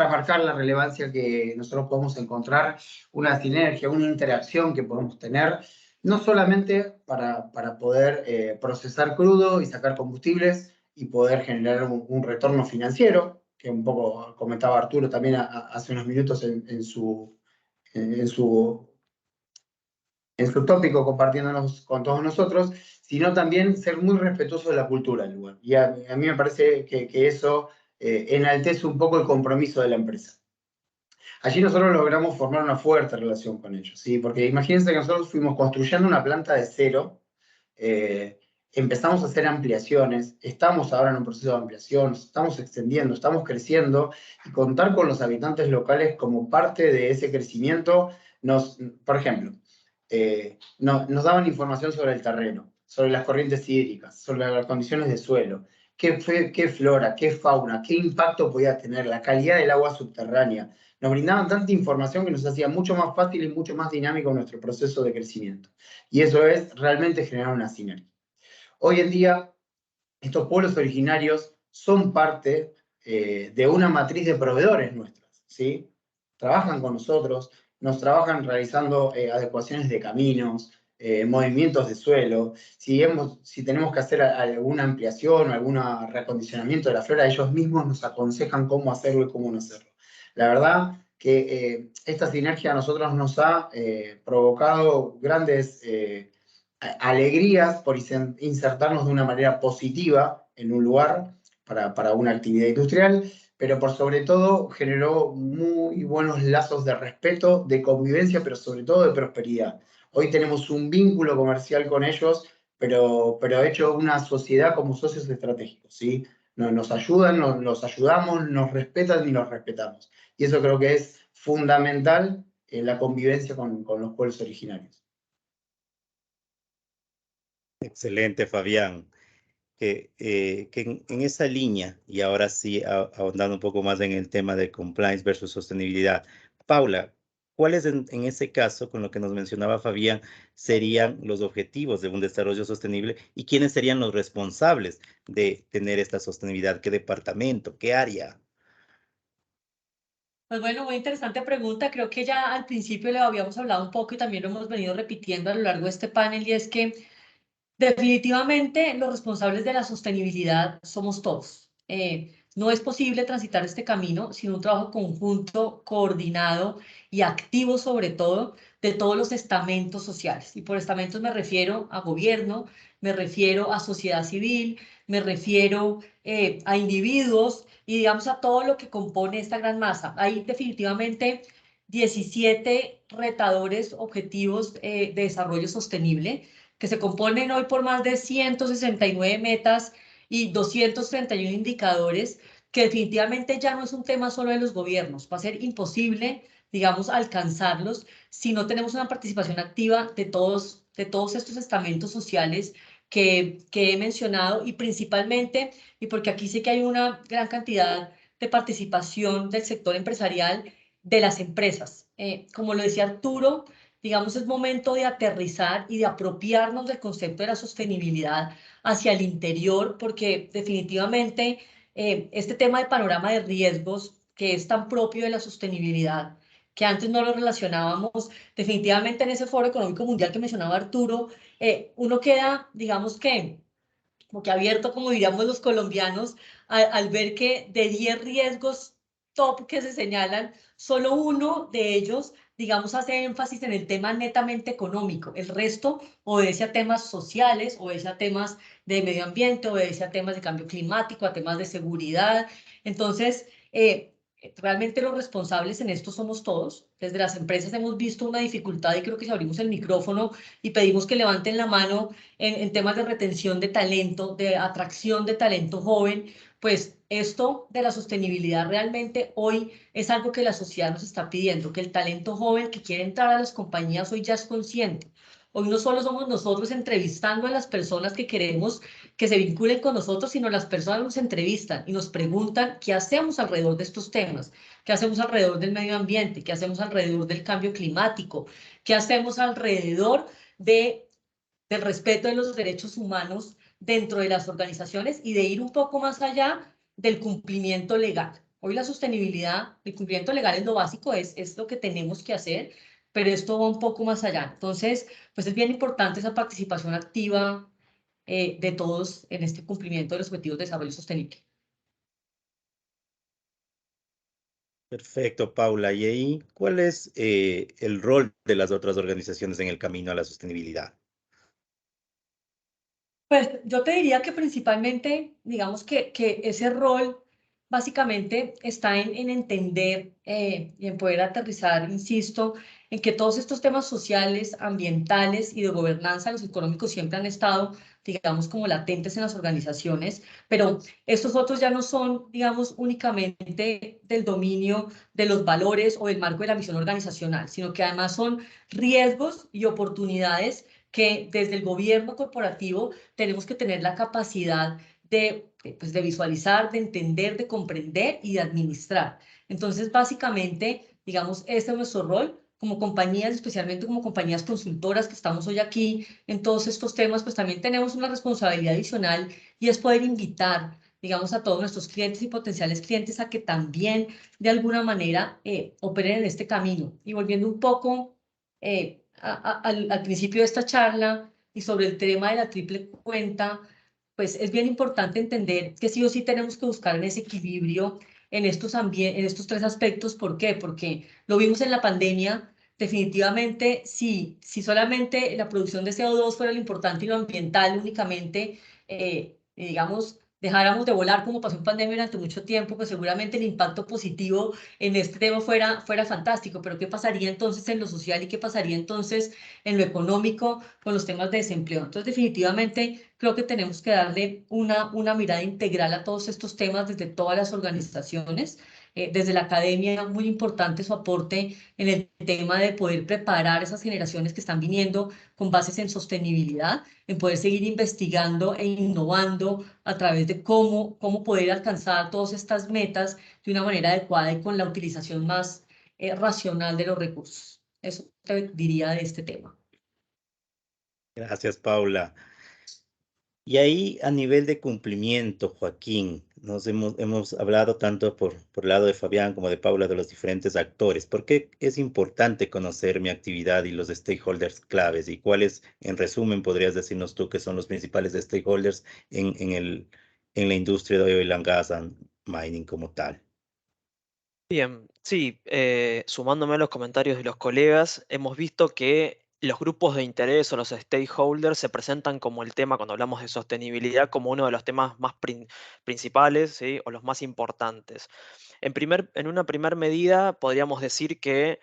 marcar la relevancia que nosotros podemos encontrar, una sinergia, una interacción que podemos tener, no solamente para poder procesar crudo y sacar combustibles y poder generar un retorno financiero, que un poco comentaba Arturo también hace unos minutos en su tópico compartiéndonos con todos nosotros, sino también ser muy respetuoso de la cultura del lugar. Y a mí me parece que eso enaltece un poco el compromiso de la empresa. Allí nosotros logramos formar una fuerte relación con ellos, ¿sí? Porque imagínense que nosotros fuimos construyendo una planta de cero, empezamos a hacer ampliaciones, estamos ahora en un proceso de ampliación, nos estamos extendiendo, estamos creciendo, y contar con los habitantes locales como parte de ese crecimiento, por ejemplo, nos daban información sobre el terreno, sobre las corrientes hídricas, sobre las condiciones de suelo, qué flora, qué fauna, qué impacto podía tener, la calidad del agua subterránea. Nos brindaban tanta información que nos hacía mucho más fácil y mucho más dinámico nuestro proceso de crecimiento. Y eso es realmente generar una sinergia. Hoy en día, estos pueblos originarios son parte de una matriz de proveedores nuestros, ¿sí? Trabajan con nosotros, nos trabajan realizando adecuaciones de caminos, movimientos de suelo. Si tenemos que hacer alguna ampliación o algún reacondicionamiento de la flora, ellos mismos nos aconsejan cómo hacerlo y cómo no hacerlo. La verdad que esta sinergia a nosotros nos ha provocado grandes alegrías por insertarnos de una manera positiva en un lugar para una actividad industrial, pero por sobre todo generó muy buenos lazos de respeto, de convivencia, pero sobre todo de prosperidad. Hoy tenemos un vínculo comercial con ellos, pero hecho una sociedad como socios estratégicos, ¿sí? Nos ayudan, nos ayudamos, nos respetan y nos respetamos. Y eso creo que es fundamental en la convivencia con los pueblos originarios. Excelente, Fabián. Que en esa línea, y ahora sí ahondando un poco más en el tema de compliance versus sostenibilidad, Paula, ¿cuáles en ese caso, con lo que nos mencionaba Fabián, serían los objetivos de un desarrollo sostenible y quiénes serían los responsables de tener esta sostenibilidad? ¿Qué departamento? ¿Qué área? Pues bueno, muy interesante pregunta. Creo que ya al principio le habíamos hablado un poco y también lo hemos venido repitiendo a lo largo de este panel, y es que definitivamente los responsables de la sostenibilidad somos todos. No es posible transitar este camino sin un trabajo conjunto, coordinado y activo sobre todo de todos los estamentos sociales. Y por estamentos me refiero a gobierno, me refiero a sociedad civil, me refiero a individuos y digamos a todo lo que compone esta gran masa. Hay definitivamente 17 retadores objetivos de desarrollo sostenible que se componen hoy por más de 169 metas y 231 indicadores, que definitivamente ya no es un tema solo de los gobiernos. Va a ser imposible, digamos, alcanzarlos si no tenemos una participación activa de todos estos estamentos sociales que he mencionado, y principalmente, y porque aquí sé que hay una gran cantidad de participación del sector empresarial, de las empresas. Como lo decía Arturo, digamos, es momento de aterrizar y de apropiarnos del concepto de la sostenibilidad hacia el interior, porque definitivamente este tema de panorama de riesgos, que es tan propio de la sostenibilidad, que antes no lo relacionábamos, definitivamente en ese Foro Económico Mundial que mencionaba Arturo, uno queda, digamos que, como que abierto, como diríamos los colombianos, al ver que de 10 riesgos top que se señalan, solo uno de ellos, digamos, hace énfasis en el tema netamente económico. El resto obedece a temas sociales, obedece a temas de medio ambiente, obedece a temas de cambio climático, a temas de seguridad. Entonces, realmente los responsables en esto somos todos. Desde las empresas hemos visto una dificultad y creo que si abrimos el micrófono y pedimos que levanten la mano en temas de retención de talento, de atracción de talento joven, pues esto de la sostenibilidad realmente hoy es algo que la sociedad nos está pidiendo, que el talento joven que quiere entrar a las compañías hoy ya es consciente. Hoy no solo somos nosotros entrevistando a las personas que queremos que se vinculen con nosotros, sino las personas nos entrevistan y nos preguntan qué hacemos alrededor de estos temas, qué hacemos alrededor del medio ambiente, qué hacemos alrededor del cambio climático, qué hacemos alrededor del respeto de los derechos humanos dentro de las organizaciones y de ir un poco más allá del cumplimiento legal. Hoy la sostenibilidad, el cumplimiento legal es lo básico, es lo que tenemos que hacer, pero esto va un poco más allá. Entonces, pues es bien importante esa participación activa de todos en este cumplimiento de los objetivos de desarrollo sostenible. Perfecto, Paula. Y ahí, ¿cuál es el rol de las otras organizaciones en el camino a la sostenibilidad? Pues yo te diría que principalmente, digamos que ese rol básicamente está en entender y en poder aterrizar, insisto, en que todos estos temas sociales, ambientales y de gobernanza, los económicos, siempre han estado, digamos, como latentes en las organizaciones, pero estos otros ya no son, digamos, únicamente del dominio de los valores o del marco de la misión organizacional, sino que además son riesgos y oportunidades que desde el gobierno corporativo tenemos que tener la capacidad pues, de visualizar, de entender, de comprender y de administrar. Entonces, básicamente, digamos, este es nuestro rol como compañías, especialmente como compañías consultoras que estamos hoy aquí en todos estos temas, pues también tenemos una responsabilidad adicional y es poder invitar, digamos, a todos nuestros clientes y potenciales clientes a que también de alguna manera operen en este camino. Y volviendo un poco al principio de esta charla y sobre el tema de la triple cuenta, pues es bien importante entender que sí o sí tenemos que buscar en ese equilibrio en estos tres aspectos. ¿Por qué? Porque lo vimos en la pandemia. Definitivamente, si solamente la producción de CO2 fuera lo importante y lo ambiental únicamente, digamos, dejáramos de volar como pasó en pandemia durante mucho tiempo, pues seguramente el impacto positivo en este tema fuera fantástico. Pero ¿qué pasaría entonces en lo social y qué pasaría entonces en lo económico con los temas de desempleo? Entonces, definitivamente, creo que tenemos que darle una mirada integral a todos estos temas desde todas las organizaciones. Desde la academia, muy importante su aporte en el tema de poder preparar esas generaciones que están viniendo con bases en sostenibilidad, en poder seguir investigando e innovando a través de cómo poder alcanzar todas estas metas de una manera adecuada y con la utilización más racional de los recursos. Eso te diría de este tema. Gracias, Paula. Y ahí a nivel de cumplimiento, Joaquín, hemos hablado tanto por el lado de Fabián como de Paula de los diferentes actores. ¿Por qué es importante conocer mi actividad y los stakeholders claves? ¿Y cuáles, en resumen, podrías decirnos tú que son los principales stakeholders en la industria de oil and gas and mining como tal? Bien, Sí, sumándome a los comentarios de los colegas, hemos visto que los grupos de interés o los stakeholders se presentan como el tema, cuando hablamos de sostenibilidad, como uno de los temas más principales, ¿sí? O los más importantes. En una primera medida, podríamos decir que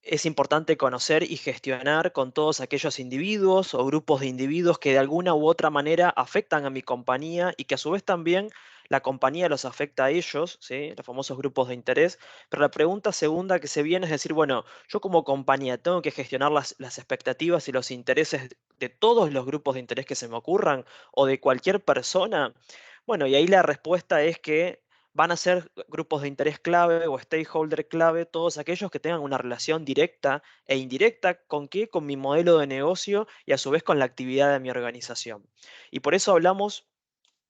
es importante conocer y gestionar con todos aquellos individuos o grupos de individuos que de alguna u otra manera afectan a mi compañía y que a su vez también la compañía los afecta a ellos, ¿sí? Los famosos grupos de interés. Pero la pregunta segunda que se viene es decir, bueno, yo como compañía tengo que gestionar las expectativas y los intereses de todos los grupos de interés que se me ocurran o de cualquier persona. Bueno, y ahí la respuesta es que van a ser grupos de interés clave o stakeholder clave, todos aquellos que tengan una relación directa e indirecta con qué, con mi modelo de negocio y a su vez con la actividad de mi organización. Y por eso hablamos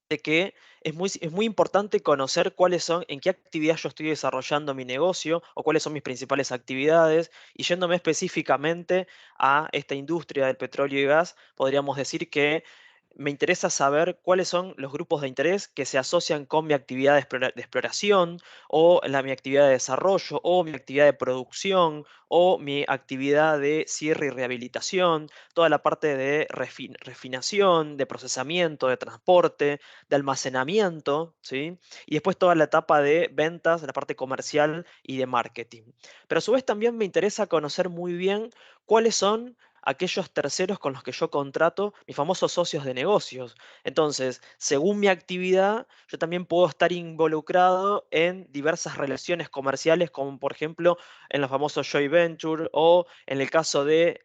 de que es muy importante conocer cuáles son, en qué actividad yo estoy desarrollando mi negocio o cuáles son mis principales actividades. Y yéndome específicamente a esta industria del petróleo y gas, podríamos decir que me interesa saber cuáles son los grupos de interés que se asocian con mi actividad de exploración o mi actividad de desarrollo o mi actividad de producción o mi actividad de cierre y rehabilitación, toda la parte de refinación, de procesamiento, de transporte, de almacenamiento, ¿sí? Y después toda la etapa de ventas, la parte comercial y de marketing. Pero a su vez también me interesa conocer muy bien cuáles son aquellos terceros con los que yo contrato, mis famosos socios de negocios. Entonces, según mi actividad, yo también puedo estar involucrado en diversas relaciones comerciales, como por ejemplo en los famosos joint venture o en el caso de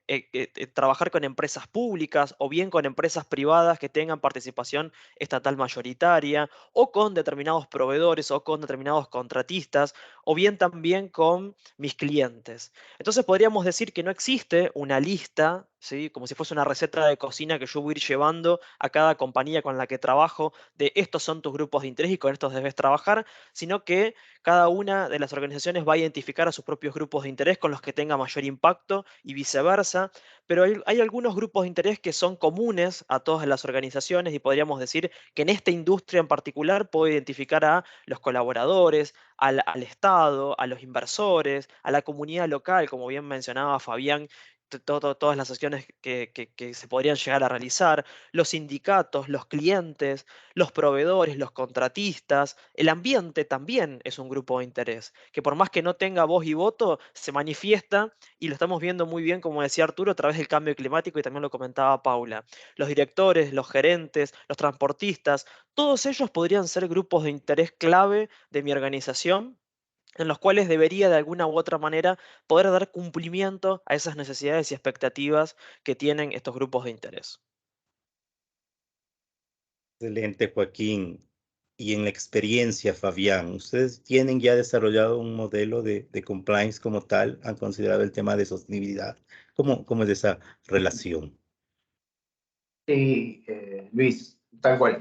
trabajar con empresas públicas o bien con empresas privadas que tengan participación estatal mayoritaria o con determinados proveedores o con determinados contratistas o bien también con mis clientes. Entonces podríamos decir que no existe una lista, ¿sí? Como si fuese una receta de cocina que yo voy a ir llevando a cada compañía con la que trabajo de estos son tus grupos de interés y con estos debes trabajar, sino que cada una de las organizaciones va a identificar a sus propios grupos de interés con los que tenga mayor impacto y viceversa, pero hay algunos grupos de interés que son comunes a todas las organizaciones y podríamos decir que en esta industria en particular puedo identificar a los colaboradores, al Estado, a los inversores, a la comunidad local, como bien mencionaba Fabián, todas las acciones que se podrían llegar a realizar, los sindicatos, los clientes, los proveedores, los contratistas, el ambiente también es un grupo de interés, que por más que no tenga voz y voto, se manifiesta y lo estamos viendo muy bien, como decía Arturo, a través del cambio climático y también lo comentaba Paula. Los directores, los gerentes, los transportistas, todos ellos podrían ser grupos de interés clave de mi organización en los cuales debería de alguna u otra manera poder dar cumplimiento a esas necesidades y expectativas que tienen estos grupos de interés. Excelente, Joaquín. Y en la experiencia, Fabián, ¿ustedes tienen ya desarrollado un modelo de compliance como tal? ¿Han considerado el tema de sostenibilidad? ¿Cómo es esa relación? Sí, Luis, tal cual.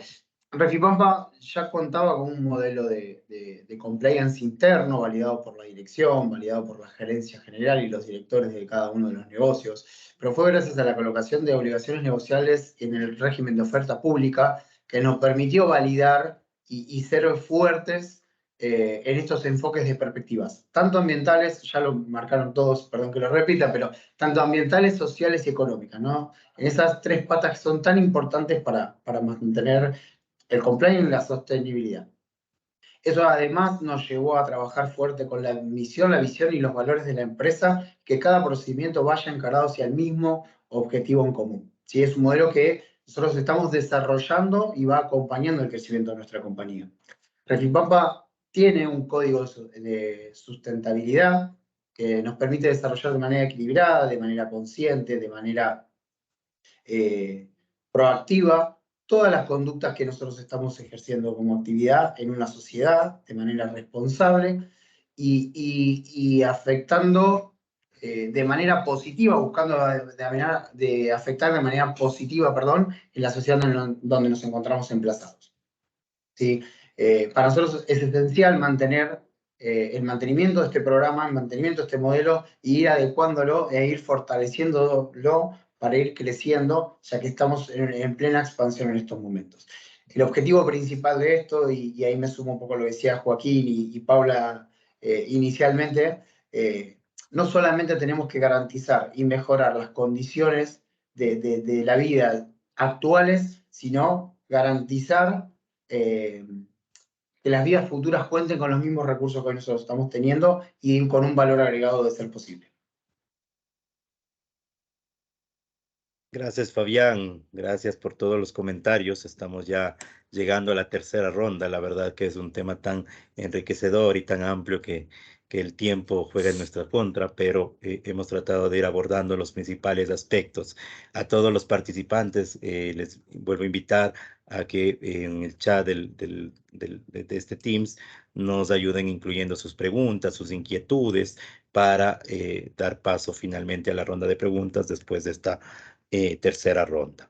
Refipampa ya contaba con un modelo de compliance interno validado por la dirección, validado por la gerencia general y los directores de cada uno de los negocios, pero fue gracias a la colocación de obligaciones negociables en el régimen de oferta pública que nos permitió validar y ser fuertes en estos enfoques de perspectivas, tanto ambientales, ya lo marcaron todos, perdón que lo repita, pero tanto ambientales, sociales y económicas, ¿no? En esas tres patas que son tan importantes para mantener el compliance y la sostenibilidad. Eso además nos llevó a trabajar fuerte con la misión, la visión y los valores de la empresa, que cada procedimiento vaya encarado hacia el mismo objetivo en común. ¿Sí? Es un modelo que nosotros estamos desarrollando y va acompañando el crecimiento de nuestra compañía. Refipampa tiene un código de sustentabilidad que nos permite desarrollar de manera equilibrada, de manera consciente, de manera proactiva todas las conductas que nosotros estamos ejerciendo como actividad en una sociedad de manera responsable y afectando de manera positiva, buscando de afectar de manera positiva, perdón, en la sociedad donde nos encontramos emplazados. ¿Sí? Para nosotros es esencial mantener el mantenimiento de este programa, el mantenimiento de este modelo, y ir adecuándolo e ir fortaleciéndolo para ir creciendo, ya que estamos en plena expansión en estos momentos. El objetivo principal de esto, y ahí me sumo un poco a lo que decía Joaquín y Paula inicialmente, no solamente tenemos que garantizar y mejorar las condiciones de la vida actuales, sino garantizar que las vidas futuras cuenten con los mismos recursos que nosotros estamos teniendo y con un valor agregado de ser posible. Gracias, Fabián. Gracias por todos los comentarios. Estamos ya llegando a la tercera ronda. La verdad que es un tema tan enriquecedor y tan amplio que el tiempo juega en nuestra contra, pero hemos tratado de ir abordando los principales aspectos. A todos los participantes les vuelvo a invitar a que en el chat de este Teams nos ayuden incluyendo sus preguntas, sus inquietudes, para dar paso finalmente a la ronda de preguntas después de esta tercera ronda.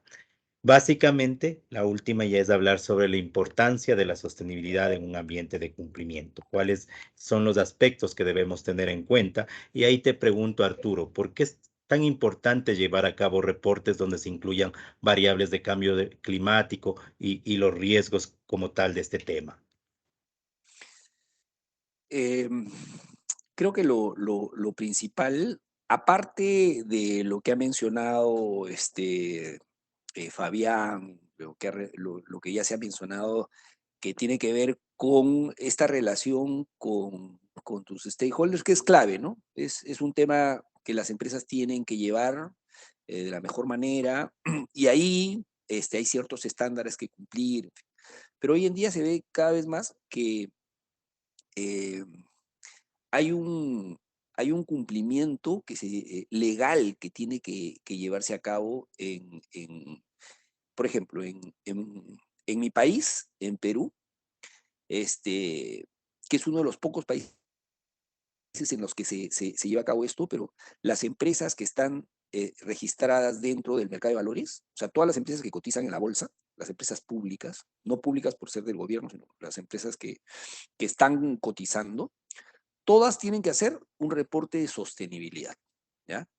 Básicamente, la última ya es hablar sobre la importancia de la sostenibilidad en un ambiente de cumplimiento. ¿Cuáles son los aspectos que debemos tener en cuenta? Y ahí te pregunto, Arturo, ¿por qué es tan importante llevar a cabo reportes donde se incluyan variables de cambio climático y los riesgos como tal de este tema? Creo que lo principal, aparte de lo que ha mencionado Fabián, lo que ya se ha mencionado, que tiene que ver con esta relación con tus stakeholders, que es clave, ¿no? Es un tema que las empresas tienen que llevar de la mejor manera, y ahí hay ciertos estándares que cumplir, pero hoy en día se ve cada vez más que eh, hay un cumplimiento legal que tiene que llevarse a cabo por ejemplo, en mi país, en Perú, que es uno de los pocos países en los que se lleva a cabo esto, pero las empresas que están registradas dentro del mercado de valores, o sea, todas las empresas que cotizan en la bolsa, las empresas públicas, no públicas por ser del gobierno, sino las empresas que están cotizando, todas tienen que hacer un reporte de sostenibilidad, ¿ya?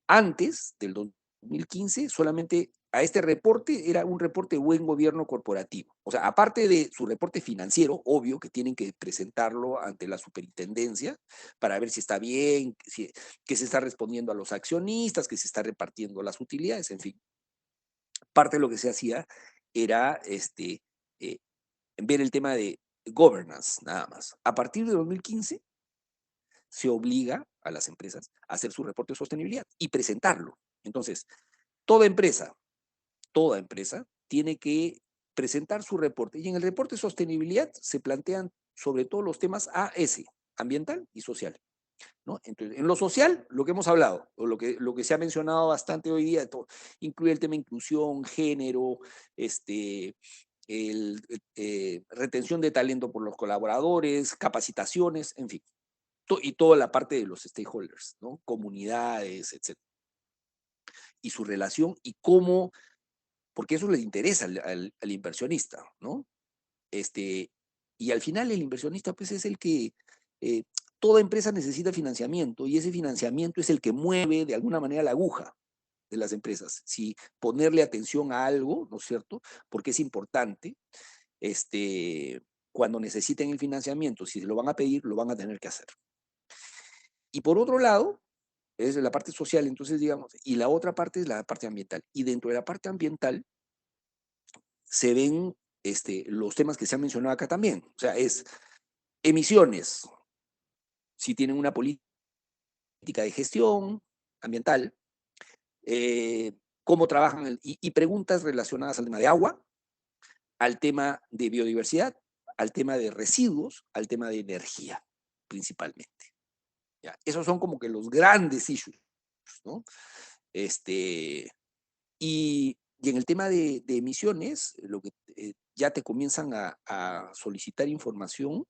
Antes del 2015, solamente a este reporte era un reporte de buen gobierno corporativo. O sea, aparte de su reporte financiero, obvio que tienen que presentarlo ante la superintendencia para ver si está bien, que se está respondiendo a los accionistas, que se está repartiendo las utilidades, en fin. Parte de lo que se hacía era ver el tema de governance, nada más. A partir de 2015, se obliga a las empresas a hacer su reporte de sostenibilidad y presentarlo. Entonces, toda empresa tiene que presentar su reporte. Y en el reporte de sostenibilidad se plantean sobre todo los temas AS, ambiental y social, ¿no? Entonces, en lo social, lo que hemos hablado, o lo que se ha mencionado bastante hoy día, incluye el tema de inclusión, género, retención de talento por los colaboradores, capacitaciones, en fin. Y toda la parte de los stakeholders, ¿no? Comunidades, etc. Y su relación y cómo, porque eso le interesa al inversionista, ¿no? Y al final el inversionista pues es el que, toda empresa necesita financiamiento y ese financiamiento es el que mueve de alguna manera la aguja de las empresas. Si ponerle atención a algo, ¿no es cierto? Porque es importante, cuando necesiten el financiamiento, si se lo van a pedir, lo van a tener que hacer. Y por otro lado, es la parte social, entonces digamos, y la otra parte es la parte ambiental. Y dentro de la parte ambiental se ven los temas que se han mencionado acá también. O sea, es emisiones, si tienen una política de gestión ambiental, cómo trabajan, y preguntas relacionadas al tema de agua, al tema de biodiversidad, al tema de residuos, al tema de energía, principalmente. ¿Ya? Esos son como que los grandes issues, ¿no? Y en el tema de emisiones, lo que ya te comienzan a solicitar información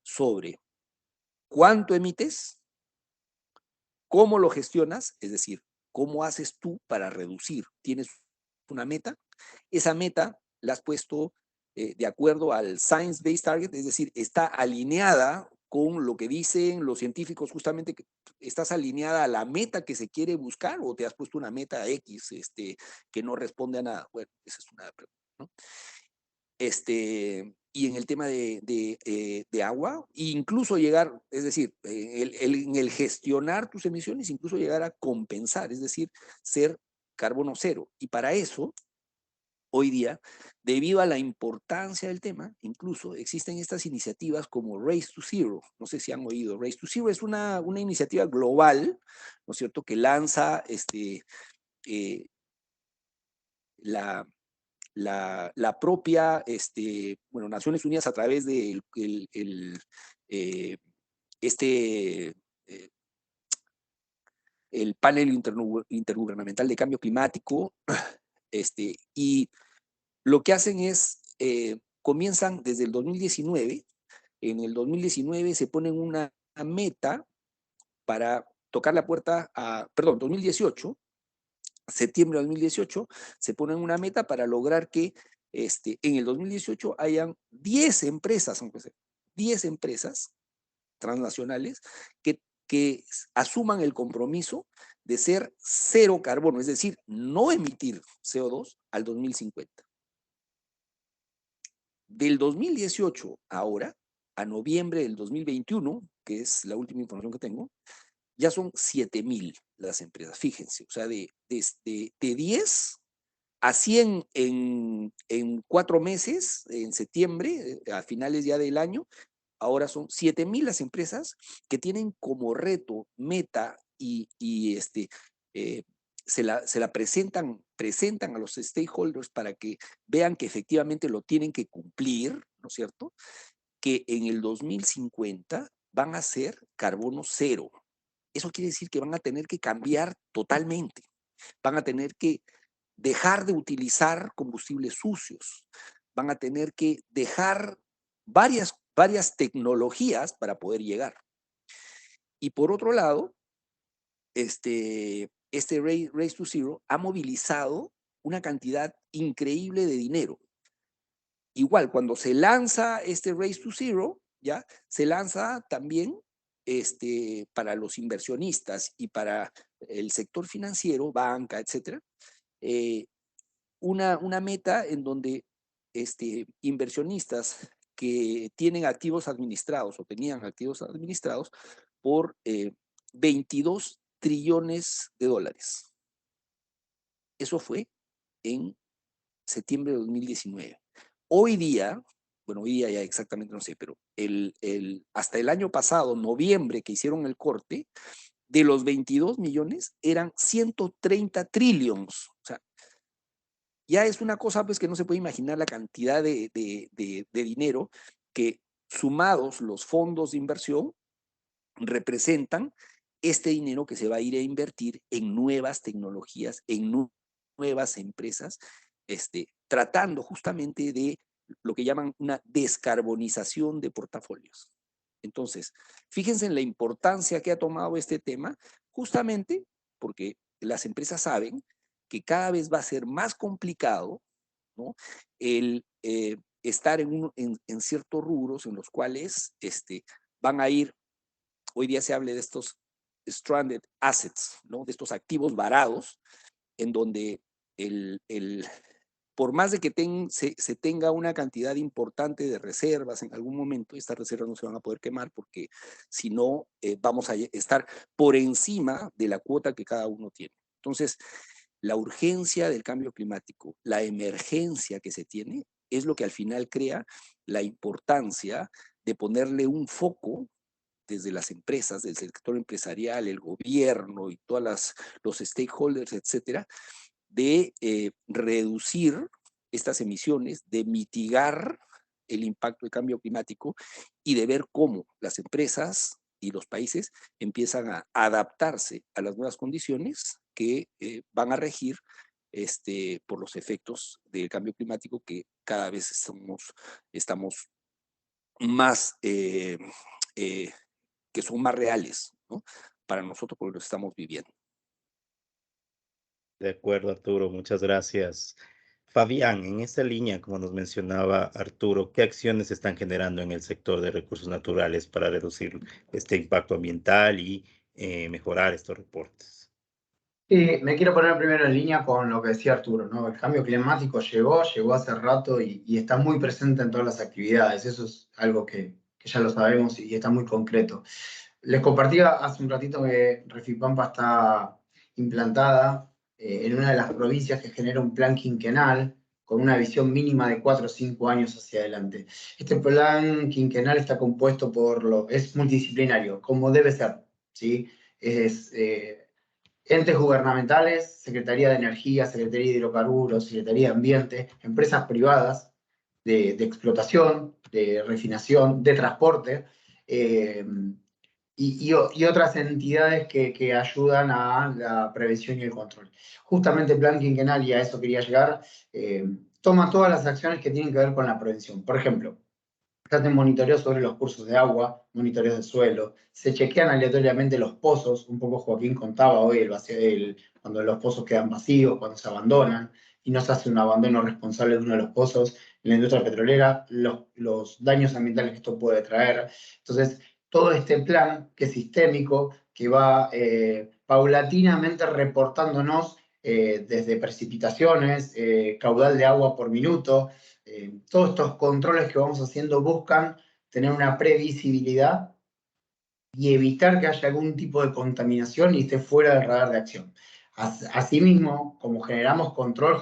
sobre cuánto emites, cómo lo gestionas, es decir, cómo haces tú para reducir. Tienes una meta, esa meta la has puesto de acuerdo al Science-Based Target, es decir, está alineada con lo que dicen los científicos, justamente que estás alineada a la meta que se quiere buscar, o te has puesto una meta X que no responde a nada. Bueno, esa es una pregunta, ¿no? y en el tema de agua, e incluso llegar, es decir, en el gestionar tus emisiones, incluso llegar a compensar, es decir, ser carbono cero. Y para eso, hoy día, debido a la importancia del tema, incluso existen estas iniciativas como Race to Zero. No sé si han oído. Race to Zero es una iniciativa global, ¿no es cierto?, que lanza la propia, bueno, Naciones Unidas a través de el panel intergubernamental de cambio climático, y lo que hacen es, comienzan desde el 2019, en el 2019 se ponen una meta para tocar la puerta perdón, 2018, septiembre de 2018, se ponen una meta para lograr que en el 2018 hayan 10 empresas, aunque sea 10 empresas transnacionales que asuman el compromiso de ser cero carbono, es decir, no emitir CO2 al 2050. Del 2018 ahora, a noviembre del 2021, que es la última información que tengo, ya son 7,000 las empresas, fíjense, o sea, de 10 a 100 en 4 meses, en septiembre, a finales ya del año, ahora son 7,000 las empresas que tienen como reto, meta y se la presentan a los stakeholders para que vean que efectivamente lo tienen que cumplir, ¿no es cierto? Que en el 2050 van a ser carbono cero. Eso quiere decir que van a tener que cambiar totalmente. Van a tener que dejar de utilizar combustibles sucios. Van a tener que dejar varias tecnologías para poder llegar. Y por otro lado, este Race to Zero ha movilizado una cantidad increíble de dinero. Igual, cuando se lanza este Race to Zero, ¿ya? Se lanza también para los inversionistas y para el sector financiero, banca, etcétera, una meta en donde inversionistas que tienen activos administrados o tenían activos administrados por 22 trillones de dólares. Eso fue en septiembre de 2019. Hoy día, bueno, hoy día ya exactamente no sé, pero hasta el año pasado, noviembre, que hicieron el corte, de los 22 millones eran 130 trillones. O sea, ya es una cosa pues que no se puede imaginar la cantidad de dinero que, sumados los fondos de inversión, representan este dinero que se va a ir a invertir en nuevas tecnologías, en nuevas empresas, tratando justamente de lo que llaman una descarbonización de portafolios. Entonces, fíjense en la importancia que ha tomado este tema, justamente porque las empresas saben que cada vez va a ser más complicado, ¿no?, el estar en ciertos rubros en los cuales van a ir, hoy día se habla de estos stranded assets, ¿no?, de estos activos varados, en donde por más de que se tenga una cantidad importante de reservas en algún momento, estas reservas no se van a poder quemar porque si no vamos a estar por encima de la cuota que cada uno tiene. Entonces, la urgencia del cambio climático, la emergencia que se tiene, es lo que al final crea la importancia de ponerle un foco desde las empresas, del sector empresarial, el gobierno y todos los stakeholders, etcétera, de reducir estas emisiones, de mitigar el impacto del cambio climático y de ver cómo las empresas y los países empiezan a adaptarse a las nuevas condiciones que van a regir por los efectos del cambio climático que cada vez estamos más, que son más reales, ¿no?, para nosotros porque lo estamos viviendo. De acuerdo, Arturo, muchas gracias. Fabián, en esta línea, como nos mencionaba Arturo, ¿qué acciones se están generando en el sector de recursos naturales para reducir este impacto ambiental y mejorar estos reportes? Sí, me quiero poner primero en línea con lo que decía Arturo, ¿no? El cambio climático llegó hace rato y está muy presente en todas las actividades. Eso es algo que ya lo sabemos y está muy concreto. Les compartía hace un ratito que Refipampa está implantada en una de las provincias que genera un plan quinquenal con una visión mínima de 4 o 5 años hacia adelante. Este plan quinquenal está compuesto es multidisciplinario, como debe ser, ¿sí? Es entes gubernamentales, Secretaría de Energía, Secretaría de Hidrocarburos, Secretaría de Ambiente, empresas privadas de explotación, de refinación, de transporte, eh, y otras entidades que ayudan a la prevención y el control. Justamente el plan quinquenal, y a eso quería llegar, toma todas las acciones que tienen que ver con la prevención. Por ejemplo, se hacen monitoreos sobre los cursos de agua, monitoreos de suelo, se chequean aleatoriamente los pozos, un poco Joaquín contaba hoy cuando los pozos quedan vacíos, cuando se abandonan, y no se hace un abandono responsable de uno de los pozos en la industria petrolera, los daños ambientales que esto puede traer. Entonces, todo este plan, que es sistémico, que va paulatinamente reportándonos desde precipitaciones, caudal de agua por minuto, todos estos controles que vamos haciendo buscan tener una previsibilidad y evitar que haya algún tipo de contaminación y esté fuera del radar de acción. Asimismo, como generamos control,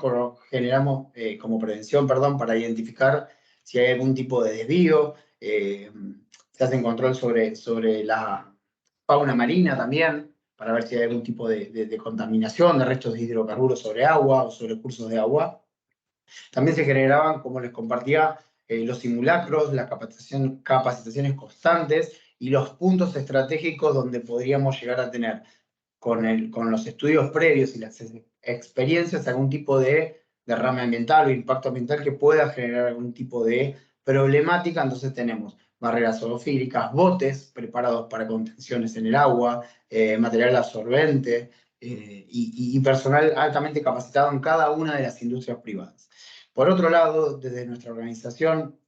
generamos como prevención, perdón, para identificar si hay algún tipo de desvío, se hacen control sobre la fauna marina también, para ver si hay algún tipo de contaminación, de restos de hidrocarburos sobre agua o sobre cursos de agua. También se generaban, como les compartía, los simulacros, las capacitaciones constantes y los puntos estratégicos donde podríamos llegar a tener con los estudios previos y las experiencias algún tipo de derrame ambiental o impacto ambiental que pueda generar algún tipo de problemática. Entonces tenemos barreras orofílicas, botes preparados para contenciones en el agua, material absorbente y personal altamente capacitado en cada una de las industrias privadas. Por otro lado, desde nuestra organización,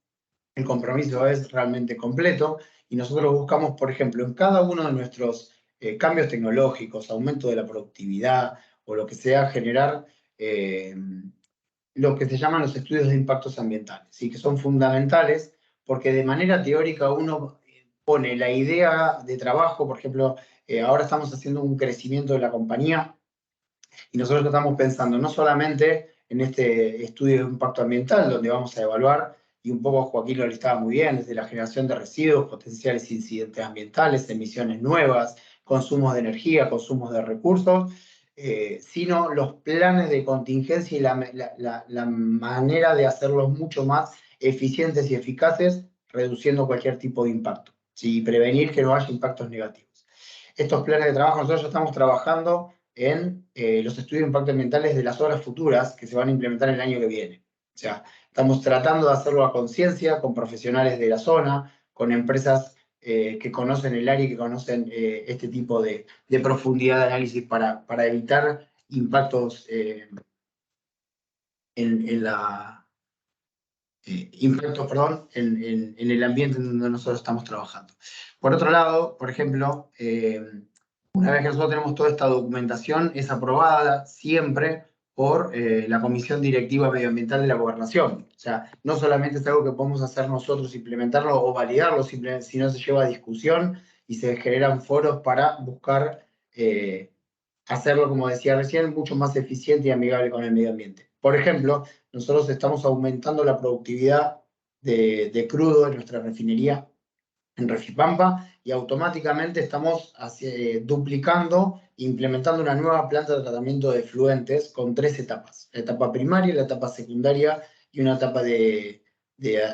el compromiso es realmente completo y nosotros buscamos, por ejemplo, en cada uno de nuestros cambios tecnológicos, aumento de la productividad o lo que sea, generar lo que se llaman los estudios de impactos ambientales, ¿sí? Que son fundamentales porque de manera teórica uno pone la idea de trabajo, por ejemplo, ahora estamos haciendo un crecimiento de la compañía y nosotros estamos pensando no solamente en este estudio de impacto ambiental, donde vamos a evaluar, y un poco Joaquín lo listaba muy bien, desde la generación de residuos, potenciales incidentes ambientales, emisiones nuevas, consumos de energía, consumos de recursos, sino los planes de contingencia y la manera de hacerlos mucho más eficientes y eficaces, reduciendo cualquier tipo de impacto, ¿sí? Y prevenir que no haya impactos negativos. Estos planes de trabajo nosotros ya estamos trabajando en los estudios de impacto ambientales de las obras futuras que se van a implementar el año que viene. O sea, estamos tratando de hacerlo a conciencia, con profesionales de la zona, con empresas que conocen el área y que conocen este tipo de profundidad de análisis para evitar impactos en el ambiente en donde nosotros estamos trabajando. Por otro lado, por ejemplo, una vez que nosotros tenemos toda esta documentación, es aprobada siempre por la Comisión Directiva Medioambiental de la Gobernación. O sea, no solamente es algo que podemos hacer nosotros, implementarlo o validarlo, sino se lleva a discusión y se generan foros para buscar hacerlo, como decía recién, mucho más eficiente y amigable con el medio ambiente. Por ejemplo, nosotros estamos aumentando la productividad de crudo en nuestra refinería en Refipampa y automáticamente estamos duplicando e implementando una nueva planta de tratamiento de efluentes con 3 etapas. La etapa primaria, la etapa secundaria y una etapa de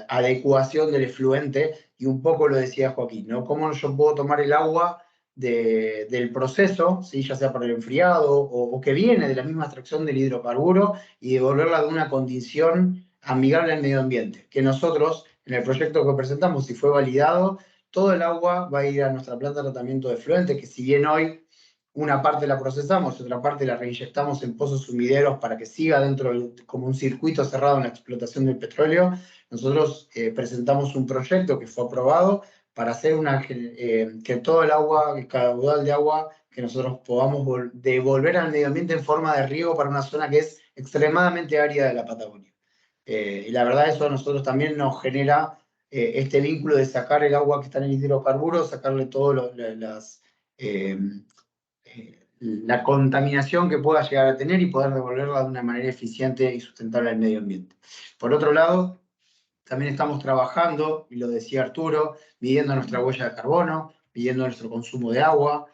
adecuación del efluente. Y un poco lo decía Joaquín, ¿no? ¿Cómo yo puedo tomar el agua del proceso, ¿sí? Ya sea por el enfriado o que viene de la misma extracción del hidrocarburo y devolverla de una condición amigable al medio ambiente? Que nosotros, en el proyecto que presentamos, si fue validado, todo el agua va a ir a nuestra planta de tratamiento de efluentes, que si bien hoy una parte la procesamos, otra parte la reinyectamos en pozos sumideros para que siga dentro como un circuito cerrado en la explotación del petróleo, nosotros presentamos un proyecto que fue aprobado para hacer que todo el agua, el caudal de agua que nosotros podamos devolver al medio ambiente en forma de riego para una zona que es extremadamente árida de la Patagonia. Y la verdad eso a nosotros también nos genera este vínculo de sacar el agua que está en el hidrocarburo, sacarle todo la contaminación que pueda llegar a tener y poder devolverla de una manera eficiente y sustentable al medio ambiente. Por otro lado, también estamos trabajando, y lo decía Arturo, midiendo nuestra huella de carbono, midiendo nuestro consumo de agua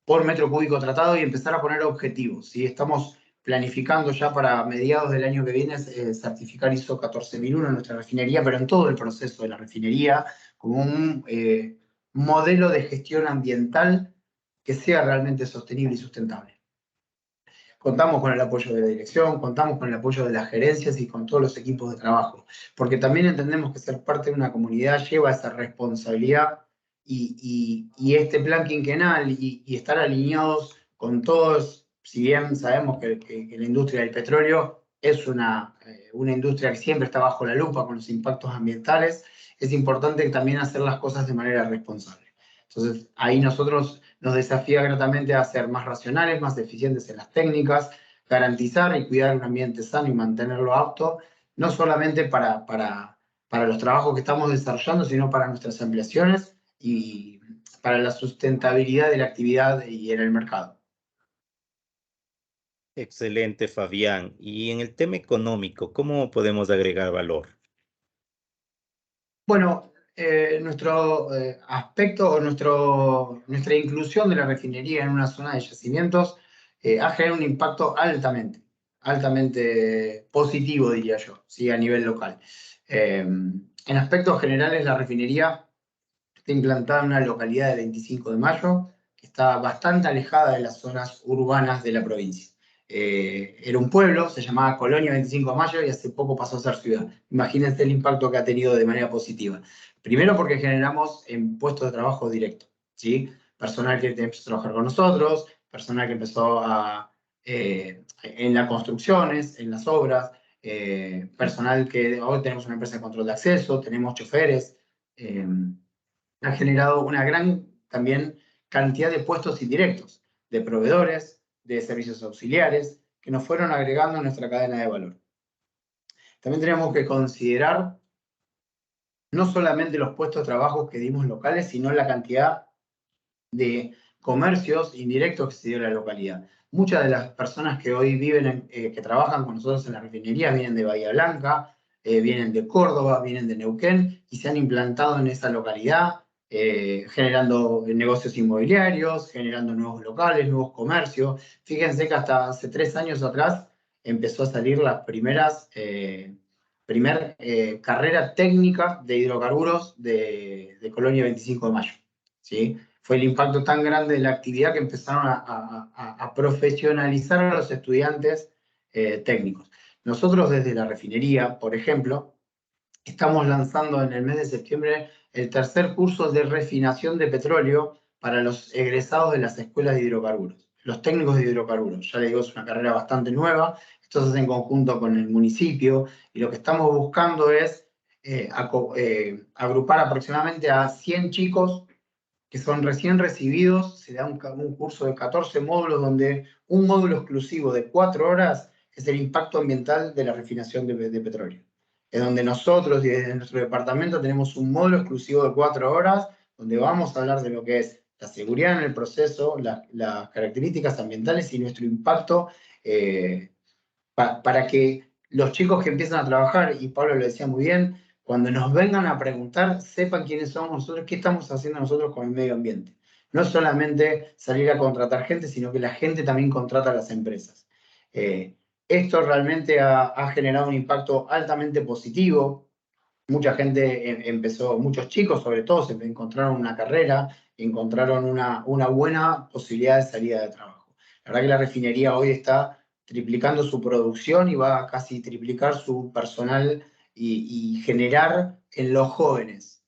por metro cúbico tratado y empezar a poner objetivos. ¿Sí? Estamos planificando ya para mediados del año que viene certificar ISO 14001 en nuestra refinería, pero en todo el proceso de la refinería, como un modelo de gestión ambiental que sea realmente sostenible y sustentable. Contamos con el apoyo de la dirección, contamos con el apoyo de las gerencias y con todos los equipos de trabajo, porque también entendemos que ser parte de una comunidad lleva esa responsabilidad y este plan quinquenal y estar alineados con todos, si bien sabemos que la industria del petróleo es una industria que siempre está bajo la lupa con los impactos ambientales, es importante también hacer las cosas de manera responsable. Entonces, ahí nosotros nos desafía gratamente a ser más racionales, más eficientes en las técnicas, garantizar y cuidar un ambiente sano y mantenerlo apto, no solamente para los trabajos que estamos desarrollando, sino para nuestras ampliaciones y para la sustentabilidad de la actividad y en el mercado. Excelente, Fabián. Y en el tema económico, ¿cómo podemos agregar valor? Bueno, nuestro aspecto o nuestra inclusión de la refinería en una zona de yacimientos ha generado un impacto altamente positivo, diría yo, ¿sí? A nivel local. En aspectos generales, la refinería está implantada en una localidad de 25 de Mayo, que está bastante alejada de las zonas urbanas de la provincia. Era un pueblo, se llamaba Colonia 25 de Mayo y hace poco pasó a ser ciudad. Imagínense el impacto que ha tenido de manera positiva. Primero porque generamos en puestos de trabajo directo, ¿sí? Personal que empezó a trabajar con nosotros, personal que empezó en las construcciones, en las obras, personal que hoy tenemos una empresa de control de acceso, tenemos choferes, ha generado una gran también cantidad de puestos indirectos, de proveedores, de servicios auxiliares, que nos fueron agregando a nuestra cadena de valor. También tenemos que considerar no solamente los puestos de trabajo que dimos locales, sino la cantidad de comercios indirectos que se dio en la localidad. Muchas de las personas que hoy viven, que trabajan con nosotros en la refinería, vienen de Bahía Blanca, vienen de Córdoba, vienen de Neuquén y se han implantado en esa localidad, generando negocios inmobiliarios, generando nuevos locales, nuevos comercios. Fíjense que hasta hace 3 años atrás empezó a salir las primeras carrera técnica de hidrocarburos de Colonia 25 de Mayo. ¿Sí? Fue el impacto tan grande de la actividad que empezaron a profesionalizar a los estudiantes técnicos. Nosotros desde la refinería, por ejemplo, estamos lanzando en el mes de septiembre el tercer curso de refinación de petróleo para los egresados de las escuelas de hidrocarburos, los técnicos de hidrocarburos. Ya les digo, es una carrera bastante nueva, esto se hace en conjunto con el municipio y lo que estamos buscando es agrupar aproximadamente a 100 chicos que son recién recibidos. Se da un curso de 14 módulos donde un módulo exclusivo de 4 horas es el impacto ambiental de la refinación de petróleo. Es donde nosotros desde nuestro departamento tenemos un módulo exclusivo de 4 horas donde vamos a hablar de lo que es la seguridad en el proceso, las características ambientales y nuestro impacto para que los chicos que empiezan a trabajar, y Pablo lo decía muy bien, cuando nos vengan a preguntar, sepan quiénes somos nosotros, qué estamos haciendo nosotros con el medio ambiente. No solamente salir a contratar gente, sino que la gente también contrata a las empresas. Esto realmente ha generado un impacto altamente positivo. Mucha gente empezó, muchos chicos sobre todo, se encontraron una carrera, encontraron una buena posibilidad de salida de trabajo. La verdad que la refinería hoy está triplicando su producción y va a casi triplicar su personal y generar en los jóvenes,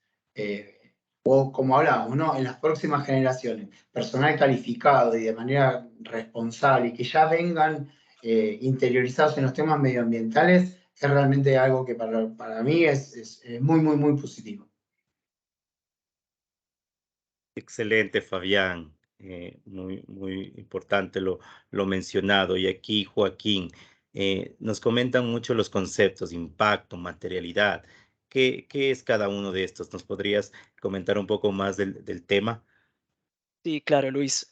o como hablábamos, ¿no? En las próximas generaciones, personal calificado y de manera responsable y que ya vengan interiorizados en los temas medioambientales, es realmente algo que para mí es muy, muy, muy positivo. Excelente, Fabián. muy importante lo mencionado. Y aquí, Joaquín, nos comentan mucho los conceptos, impacto, materialidad. ¿Qué es cada uno de estos? ¿Nos podrías comentar un poco más del tema? Sí, claro, Luis.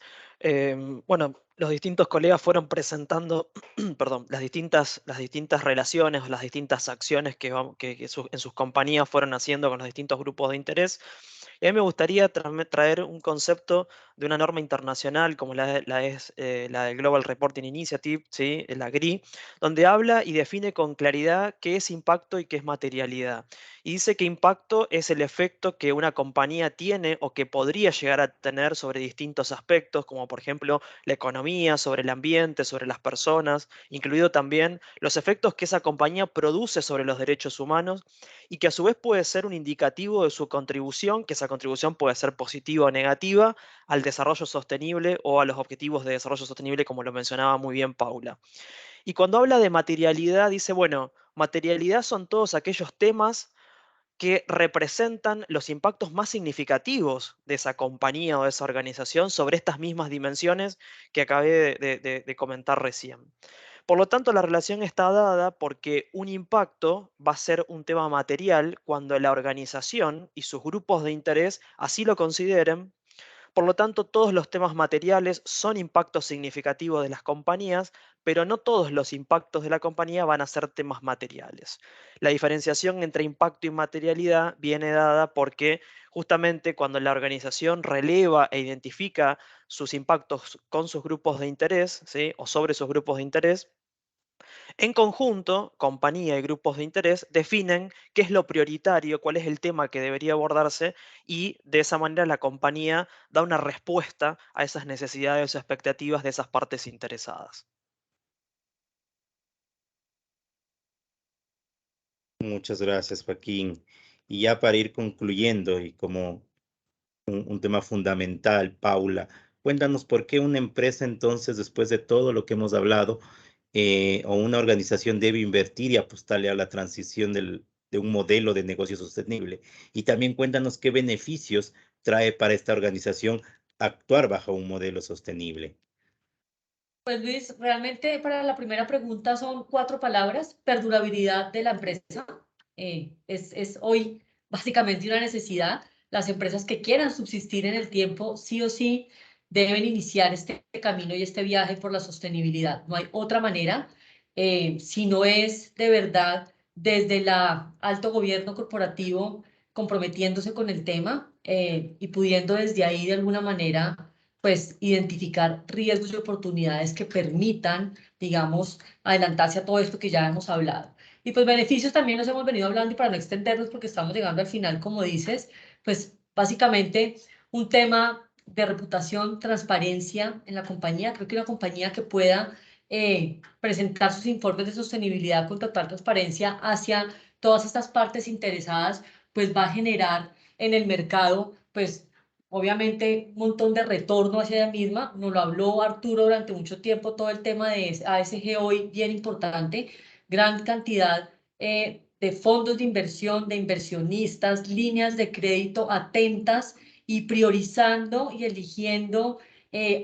Bueno, los distintos colegas fueron presentando, perdón, las distintas relaciones o las distintas acciones que en sus compañías fueron haciendo con los distintos grupos de interés. Y a mí me gustaría traer un concepto de una norma internacional como la del Global Reporting Initiative, ¿sí? La GRI, donde habla y define con claridad qué es impacto y qué es materialidad. Y dice que impacto es el efecto que una compañía tiene o que podría llegar a tener sobre distintos aspectos, como por ejemplo la economía, sobre el ambiente, sobre las personas, incluido también los efectos que esa compañía produce sobre los derechos humanos y que a su vez puede ser un indicativo de su contribución, que esa contribución puede ser positiva o negativa al desarrollo sostenible o a los objetivos de desarrollo sostenible, como lo mencionaba muy bien Paula. Y cuando habla de materialidad, dice, bueno, materialidad son todos aquellos temas que representan los impactos más significativos de esa compañía o de esa organización sobre estas mismas dimensiones que acabé de comentar recién. Por lo tanto, la relación está dada porque un impacto va a ser un tema material cuando la organización y sus grupos de interés así lo consideren. Por lo tanto, todos los temas materiales son impactos significativos de las compañías, pero no todos los impactos de la compañía van a ser temas materiales. La diferenciación entre impacto y materialidad viene dada porque justamente cuando la organización releva e identifica sus impactos con sus grupos de interés, ¿sí? O sobre sus grupos de interés, en conjunto, compañía y grupos de interés definen qué es lo prioritario, cuál es el tema que debería abordarse y de esa manera la compañía da una respuesta a esas necesidades o expectativas de esas partes interesadas. Muchas gracias, Joaquín. Y ya para ir concluyendo y como un tema fundamental, Paula, cuéntanos por qué una empresa entonces, después de todo lo que hemos hablado, o una organización debe invertir y apostarle a la transición de un modelo de negocio sostenible. Y también cuéntanos qué beneficios trae para esta organización actuar bajo un modelo sostenible. Pues Luis, realmente para la primera pregunta son 4 palabras: perdurabilidad de la empresa. Es hoy básicamente una necesidad. Las empresas que quieran subsistir en el tiempo, sí o sí, deben iniciar este camino y este viaje por la sostenibilidad. No hay otra manera, si no es de verdad desde el alto gobierno corporativo comprometiéndose con el tema y pudiendo desde ahí de alguna manera pues identificar riesgos y oportunidades que permitan, digamos, adelantarse a todo esto que ya hemos hablado. Y pues beneficios también los hemos venido hablando y para no extendernos porque estamos llegando al final, como dices, pues básicamente un tema de reputación, transparencia en la compañía. Creo que una compañía que pueda presentar sus informes de sostenibilidad con total transparencia hacia todas estas partes interesadas, pues va a generar en el mercado, pues obviamente un montón de retorno hacia ella misma. Nos lo habló Arturo durante mucho tiempo, todo el tema de ASG hoy bien importante, gran cantidad de fondos de inversión, de inversionistas, líneas de crédito atentas y priorizando y eligiendo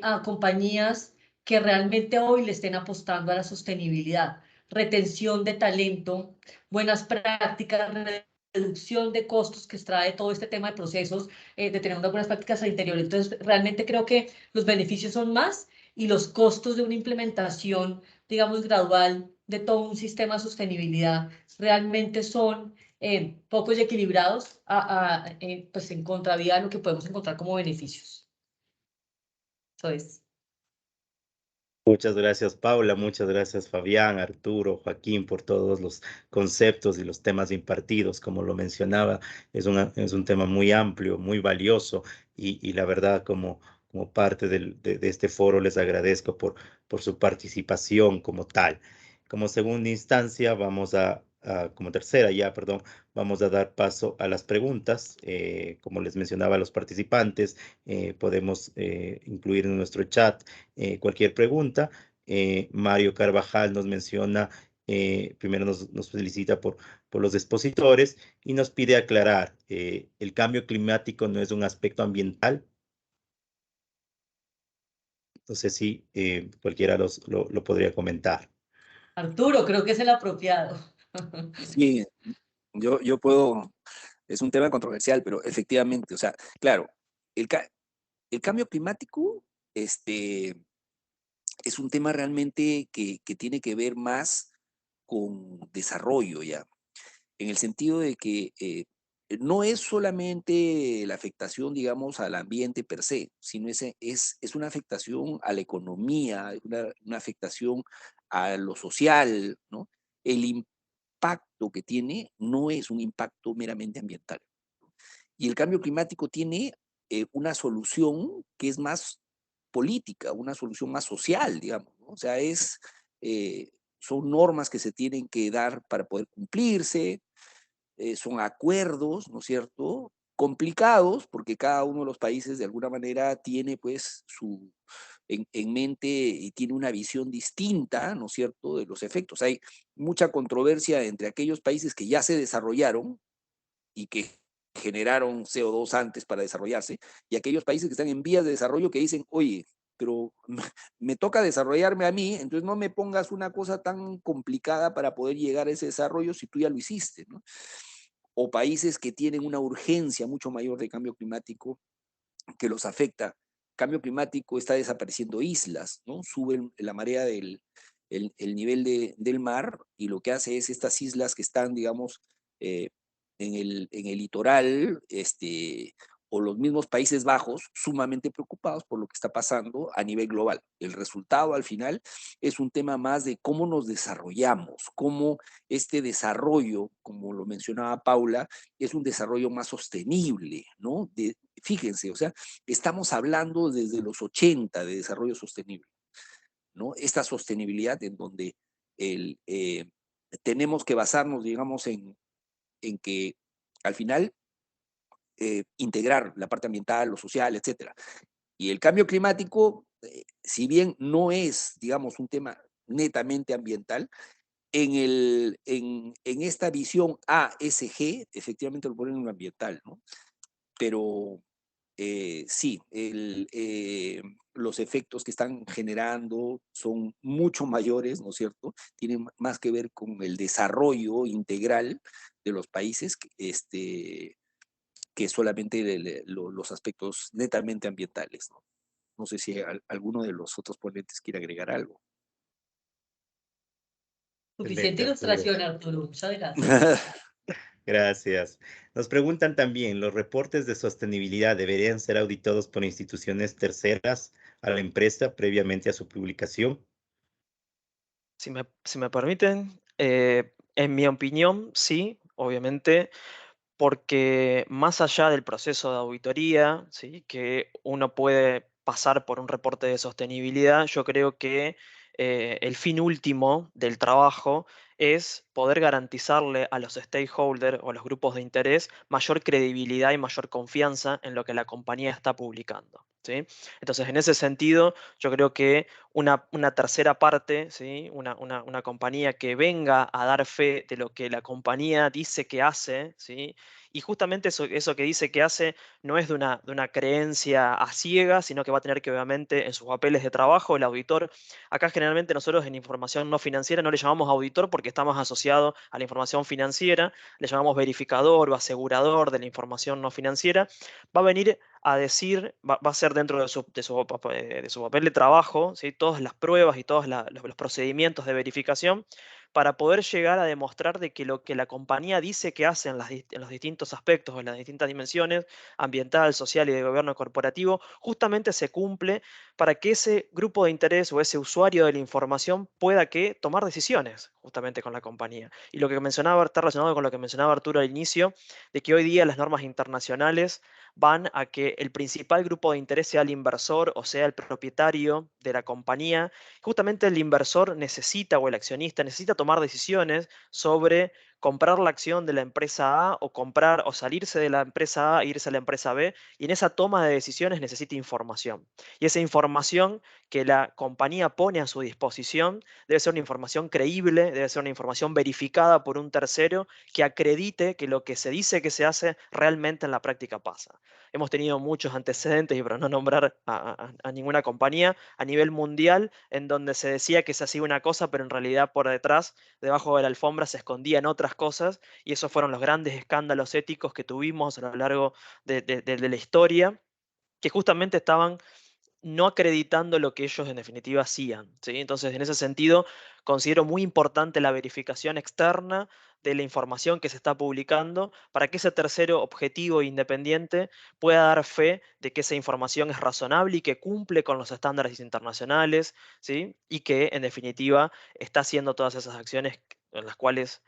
a compañías que realmente hoy le estén apostando a la sostenibilidad, retención de talento, buenas prácticas, reducción de costos que trae todo este tema de procesos, de tener unas buenas prácticas al interior. Entonces, realmente creo que los beneficios son más y los costos de una implementación, digamos, gradual de todo un sistema de sostenibilidad realmente son pocos y equilibrados pues en contravía de lo que podemos encontrar como beneficios. Eso es. Muchas gracias, Paula. Muchas gracias, Fabián, Arturo, Joaquín, por todos los conceptos y los temas impartidos. Como lo mencionaba, es un tema muy amplio, muy valioso y la verdad, como parte de este foro, les agradezco por su participación como tal. Como segunda instancia, como tercera ya, perdón, vamos a dar paso a las preguntas. Como les mencionaba a los participantes, podemos incluir en nuestro chat cualquier pregunta. Mario Carvajal nos menciona, primero nos felicita por los expositores y nos pide aclarar, ¿el cambio climático no es un aspecto ambiental? No sé si cualquiera lo podría comentar. Arturo, creo que es el apropiado. Sí, yo puedo, es un tema controversial, pero efectivamente, o sea, claro, el cambio climático es un tema realmente que tiene que ver más con desarrollo ya, en el sentido de que no es solamente la afectación, digamos, al ambiente per se, sino es una afectación a la economía, una afectación a lo social, ¿no? El impacto que tiene no es un impacto meramente ambiental. Y el cambio climático tiene una solución que es más política, una solución más social, digamos, ¿no? O sea, son normas que se tienen que dar para poder cumplirse, son acuerdos, ¿no es cierto? Complicados, porque cada uno de los países de alguna manera tiene pues en mente y tiene una visión distinta, ¿no es cierto?, de los efectos. Hay mucha controversia entre aquellos países que ya se desarrollaron y que generaron CO2 antes para desarrollarse, y aquellos países que están en vías de desarrollo que dicen, oye, pero me toca desarrollarme a mí, entonces no me pongas una cosa tan complicada para poder llegar a ese desarrollo si tú ya lo hiciste, ¿no? O países que tienen una urgencia mucho mayor de cambio climático que los afecta. Cambio climático está desapareciendo islas, ¿no? Sube la marea el nivel del mar y lo que hace es estas islas que están, digamos, eh, en el litoral, o los mismos Países Bajos, sumamente preocupados por lo que está pasando a nivel global. El resultado al final es un tema más de cómo nos desarrollamos, cómo este desarrollo, como lo mencionaba Paula, es un desarrollo más sostenible, ¿no? Fíjense, o sea, estamos hablando desde los 80 de desarrollo sostenible, ¿no? Esta sostenibilidad en donde tenemos que basarnos, digamos, en que al final integrar la parte ambiental, lo social, etcétera. Y el cambio climático, si bien no es, digamos, un tema netamente ambiental, en esta visión ASG, efectivamente lo ponen en lo ambiental, ¿no? Pero sí, los efectos que están generando son mucho mayores, ¿no es cierto? Tienen más que ver con el desarrollo integral de los países que solamente los aspectos netamente ambientales, ¿no? No sé si alguno de los otros ponentes quiere agregar algo. Suficiente Excelente, Arturo. ilustración, Arturo. Muchas gracias. Gracias. Nos preguntan también, ¿los reportes de sostenibilidad deberían ser auditados por instituciones terceras a la empresa previamente a su publicación? Si me permiten, en mi opinión, sí, obviamente, porque más allá del proceso de auditoría, ¿sí?, que uno puede pasar por un reporte de sostenibilidad, yo creo que el fin último del trabajo es poder garantizarle a los stakeholders o a los grupos de interés mayor credibilidad y mayor confianza en lo que la compañía está publicando, ¿sí? Entonces, en ese sentido, yo creo que una tercera parte, ¿sí?, una compañía que venga a dar fe de lo que la compañía dice que hace, ¿sí?, y justamente eso que dice que hace no es de una creencia a ciegas, sino que va a tener que, obviamente, en sus papeles de trabajo, el auditor. Acá generalmente nosotros en información no financiera no le llamamos auditor porque está más asociado a la información financiera, le llamamos verificador o asegurador de la información no financiera. Va a venir a decir, va a ser dentro de su papel de trabajo, ¿sí?, todas las pruebas y todos los procedimientos de verificación para poder llegar a demostrar de que lo que la compañía dice que hace en los distintos aspectos, en las distintas dimensiones, ambiental, social y de gobierno corporativo, justamente se cumple para que ese grupo de interés o ese usuario de la información pueda que tomar decisiones justamente con la compañía. Y lo que mencionaba, está relacionado con lo que mencionaba Arturo al inicio, de que hoy día las normas internacionales van a que el principal grupo de interés sea el inversor o sea el propietario de la compañía. Justamente el inversor necesita o el accionista necesita tomar decisiones sobre comprar la acción de la empresa A o comprar o salirse de la empresa A e irse a la empresa B, y en esa toma de decisiones necesita información. Y esa información que la compañía pone a su disposición debe ser una información creíble, debe ser una información verificada por un tercero que acredite que lo que se dice que se hace realmente en la práctica pasa. hemos tenido muchos antecedentes, y para no nombrar a ninguna compañía, a nivel mundial, en donde se decía que se hacía una cosa, pero en realidad por detrás, debajo de la alfombra, se escondían otras cosas, y esos fueron los grandes escándalos éticos que tuvimos a lo largo de la historia, que justamente estaban no acreditando lo que ellos en definitiva hacían, ¿sí? Entonces, en ese sentido, considero muy importante la verificación externa de la información que se está publicando para que ese tercero objetivo e independiente pueda dar fe de que esa información es razonable y que cumple con los estándares internacionales, ¿sí? Y que en definitiva está haciendo todas esas acciones en las cuales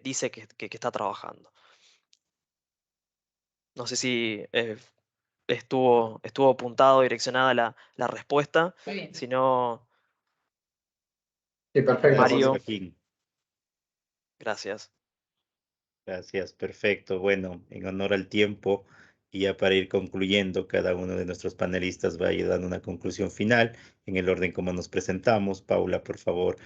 dice que está trabajando. No sé si estuvo apuntado, direccionada la respuesta. Muy bien. Si no, Sí, perfecto. Gracias, Mario, Joaquín. gracias. Gracias, perfecto. Bueno, en honor al tiempo y ya para ir concluyendo, cada uno de nuestros panelistas va a ir dando una conclusión final en el orden como nos presentamos. Paula, por favor.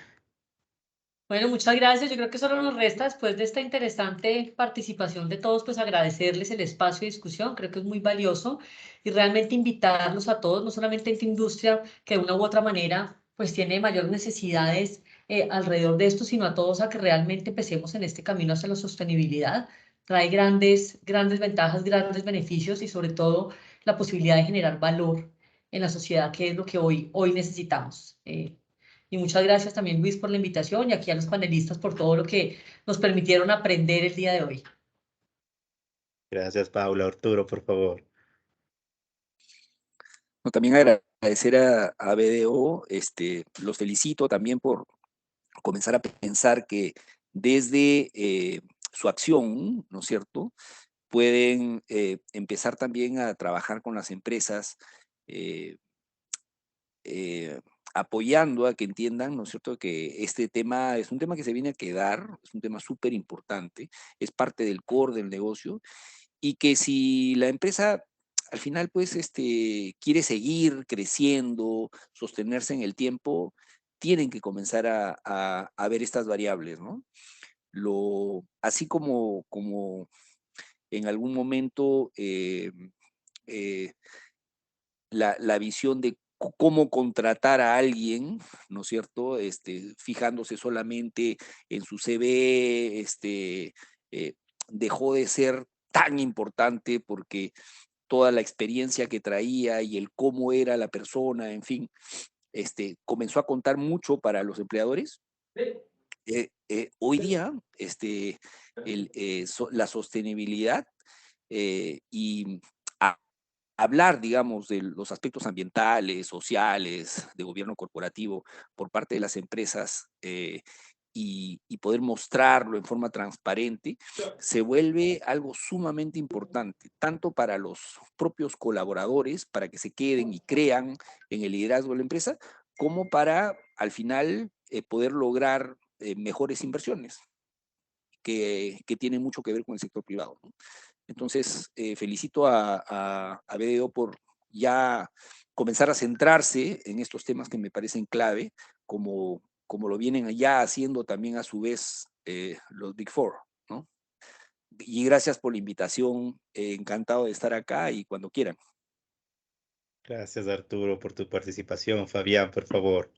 Bueno, muchas gracias. Yo creo que solo nos resta, después de esta interesante participación de todos, pues agradecerles el espacio de discusión. Creo que es muy valioso y realmente invitarlos a todos, no solamente en esta industria que de una u otra manera pues tiene mayor necesidades alrededor de esto, sino a todos a que realmente empecemos en este camino hacia la sostenibilidad. Trae grandes ventajas, grandes beneficios y sobre todo la posibilidad de generar valor en la sociedad, que es lo que hoy necesitamos. Y muchas gracias también, Luis, por la invitación y aquí a los panelistas por todo lo que nos permitieron aprender el día de hoy. Gracias, Paula. Arturo, por favor. No, también agradecer a BDO, los felicito también por comenzar a pensar que desde su acción, ¿no es cierto?, pueden empezar también a trabajar con las empresas, apoyando a que entiendan, ¿no es cierto?, que este tema es un tema que se viene a quedar, es un tema súper importante, es parte del core del negocio, y que si la empresa al final pues quiere seguir creciendo, sostenerse en el tiempo, tienen que comenzar a ver estas variables, ¿no? Así como en algún momento la visión de cómo contratar a alguien, ¿no es cierto? Fijándose solamente en su CV, dejó de ser tan importante porque toda la experiencia que traía y el cómo era la persona, en fin, comenzó a contar mucho para los empleadores. Hoy día, la sostenibilidad y hablar, digamos, de los aspectos ambientales, sociales, de gobierno corporativo por parte de las empresas y poder mostrarlo en forma transparente, se vuelve algo sumamente importante, tanto para los propios colaboradores, para que se queden y crean en el liderazgo de la empresa, como para, al final, poder lograr mejores inversiones que tienen mucho que ver con el sector privado, ¿no? Entonces, felicito a BDO por ya comenzar a centrarse en estos temas que me parecen clave, como lo vienen ya haciendo también a su vez los Big Four, ¿no? Y gracias por la invitación, encantado de estar acá y cuando quieran. Gracias, Arturo, por tu participación. Fabián, por favor.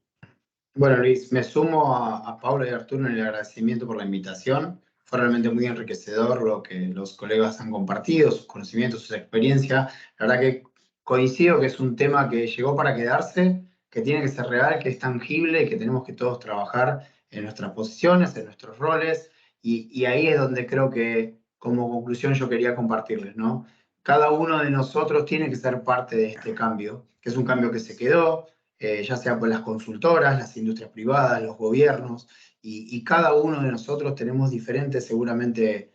Bueno, Luis, me sumo a Paula y a Arturo en el agradecimiento por la invitación. Fue realmente muy enriquecedor lo que los colegas han compartido, sus conocimientos, sus experiencias. La verdad que coincido que es un tema que llegó para quedarse, que tiene que ser real, que es tangible y que tenemos que todos trabajar en nuestras posiciones, en nuestros roles. Y ahí es donde creo que como conclusión yo quería compartirles, ¿no? Cada uno de nosotros tiene que ser parte de este cambio, que es un cambio que se quedó, ya sea por las consultoras, las industrias privadas, los gobiernos, y cada uno de nosotros tenemos diferentes seguramente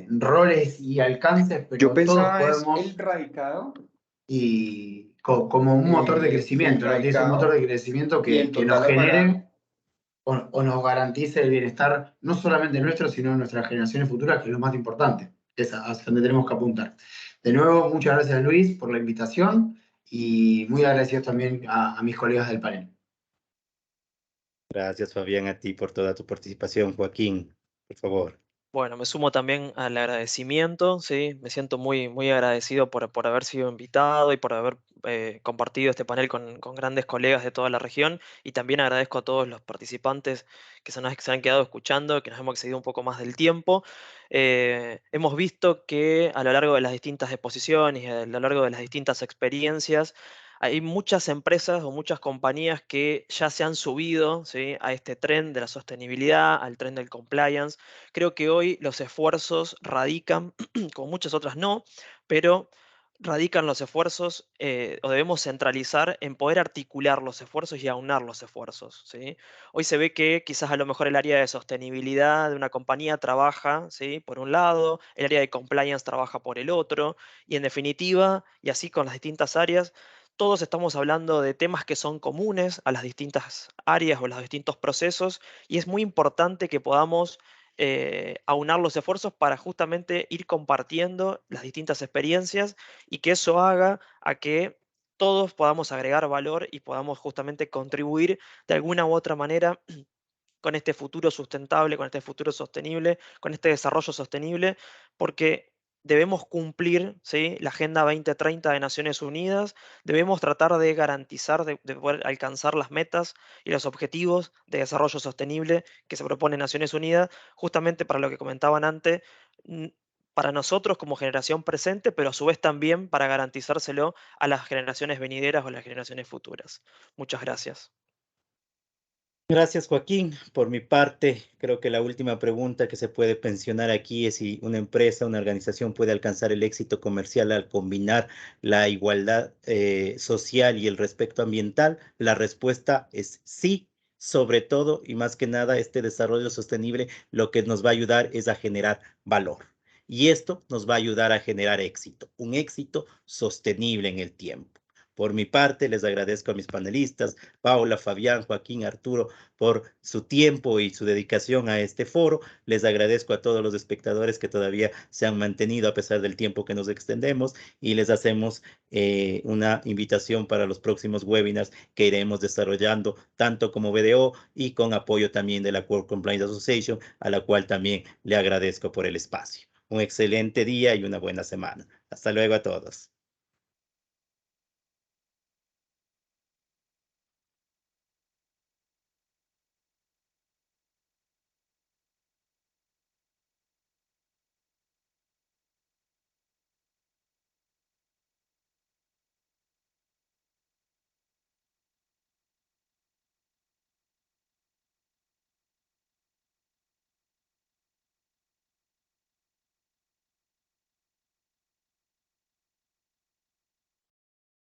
roles y alcances, pero Yo todos pensaba podemos, es el radicado, y como un motor de crecimiento, ¿no? Tiene que ser un motor de crecimiento y el que nos total apagado. genere o nos garantice el bienestar, no solamente nuestro, sino de nuestras generaciones futuras, que es lo más importante, que es hacia donde tenemos que apuntar. De nuevo, muchas gracias, Luis, por la invitación y muy agradecidos también a mis colegas del panel. Gracias, Fabián, a ti por toda tu participación. Joaquín, por favor. Bueno, me sumo también al agradecimiento, ¿sí? Me siento muy, muy agradecido por haber sido invitado y por haber compartido este panel con grandes colegas de toda la región. Y también agradezco a todos los participantes que se han quedado escuchando, que nos hemos excedido un poco más del tiempo. Hemos visto que a lo largo de las distintas exposiciones y a lo largo de las distintas experiencias, hay muchas empresas o muchas compañías que ya se han subido, ¿sí?, a este tren de la sostenibilidad, al tren del compliance. Creo que hoy los esfuerzos radican, como muchas otras no, pero radican los esfuerzos o debemos centralizar en poder articular los esfuerzos y aunar los esfuerzos, ¿sí? Hoy se ve que quizás a lo mejor el área de sostenibilidad de una compañía trabaja, ¿sí?, por un lado, el área de compliance trabaja por el otro, y en definitiva, y así con las distintas áreas, todos estamos hablando de temas que son comunes a las distintas áreas o los distintos procesos, y es muy importante que podamos aunar los esfuerzos para justamente ir compartiendo las distintas experiencias y que eso haga a que todos podamos agregar valor y podamos justamente contribuir de alguna u otra manera con este futuro sustentable, con este futuro sostenible, con este desarrollo sostenible, porque debemos cumplir, ¿sí?, la Agenda 2030 de Naciones Unidas, debemos tratar de garantizar, de poder alcanzar las metas y los objetivos de desarrollo sostenible que se propone Naciones Unidas, justamente para lo que comentaban antes, mm, para nosotros como generación presente, pero a su vez también para garantizárselo a las generaciones venideras o a las generaciones futuras. Muchas gracias. Gracias, Joaquín. Por mi parte, creo que la última pregunta que se puede pensionar aquí es si una empresa, una organización puede alcanzar el éxito comercial al combinar la igualdad social y el respeto ambiental. La respuesta es sí. Sobre todo y más que nada, este desarrollo sostenible lo que nos va a ayudar es a generar valor. Y esto nos va a ayudar a generar éxito, un éxito sostenible en el tiempo. Por mi parte, les agradezco a mis panelistas, Paula, Fabián, Joaquín, Arturo, por su tiempo y su dedicación a este foro. Les agradezco a todos los espectadores que todavía se han mantenido a pesar del tiempo que nos extendemos y les hacemos una invitación para los próximos webinars que iremos desarrollando tanto como BDO y con apoyo también de la World Compliance Association, a la cual también le agradezco por el espacio. Un excelente día y una buena semana. Hasta luego a todos.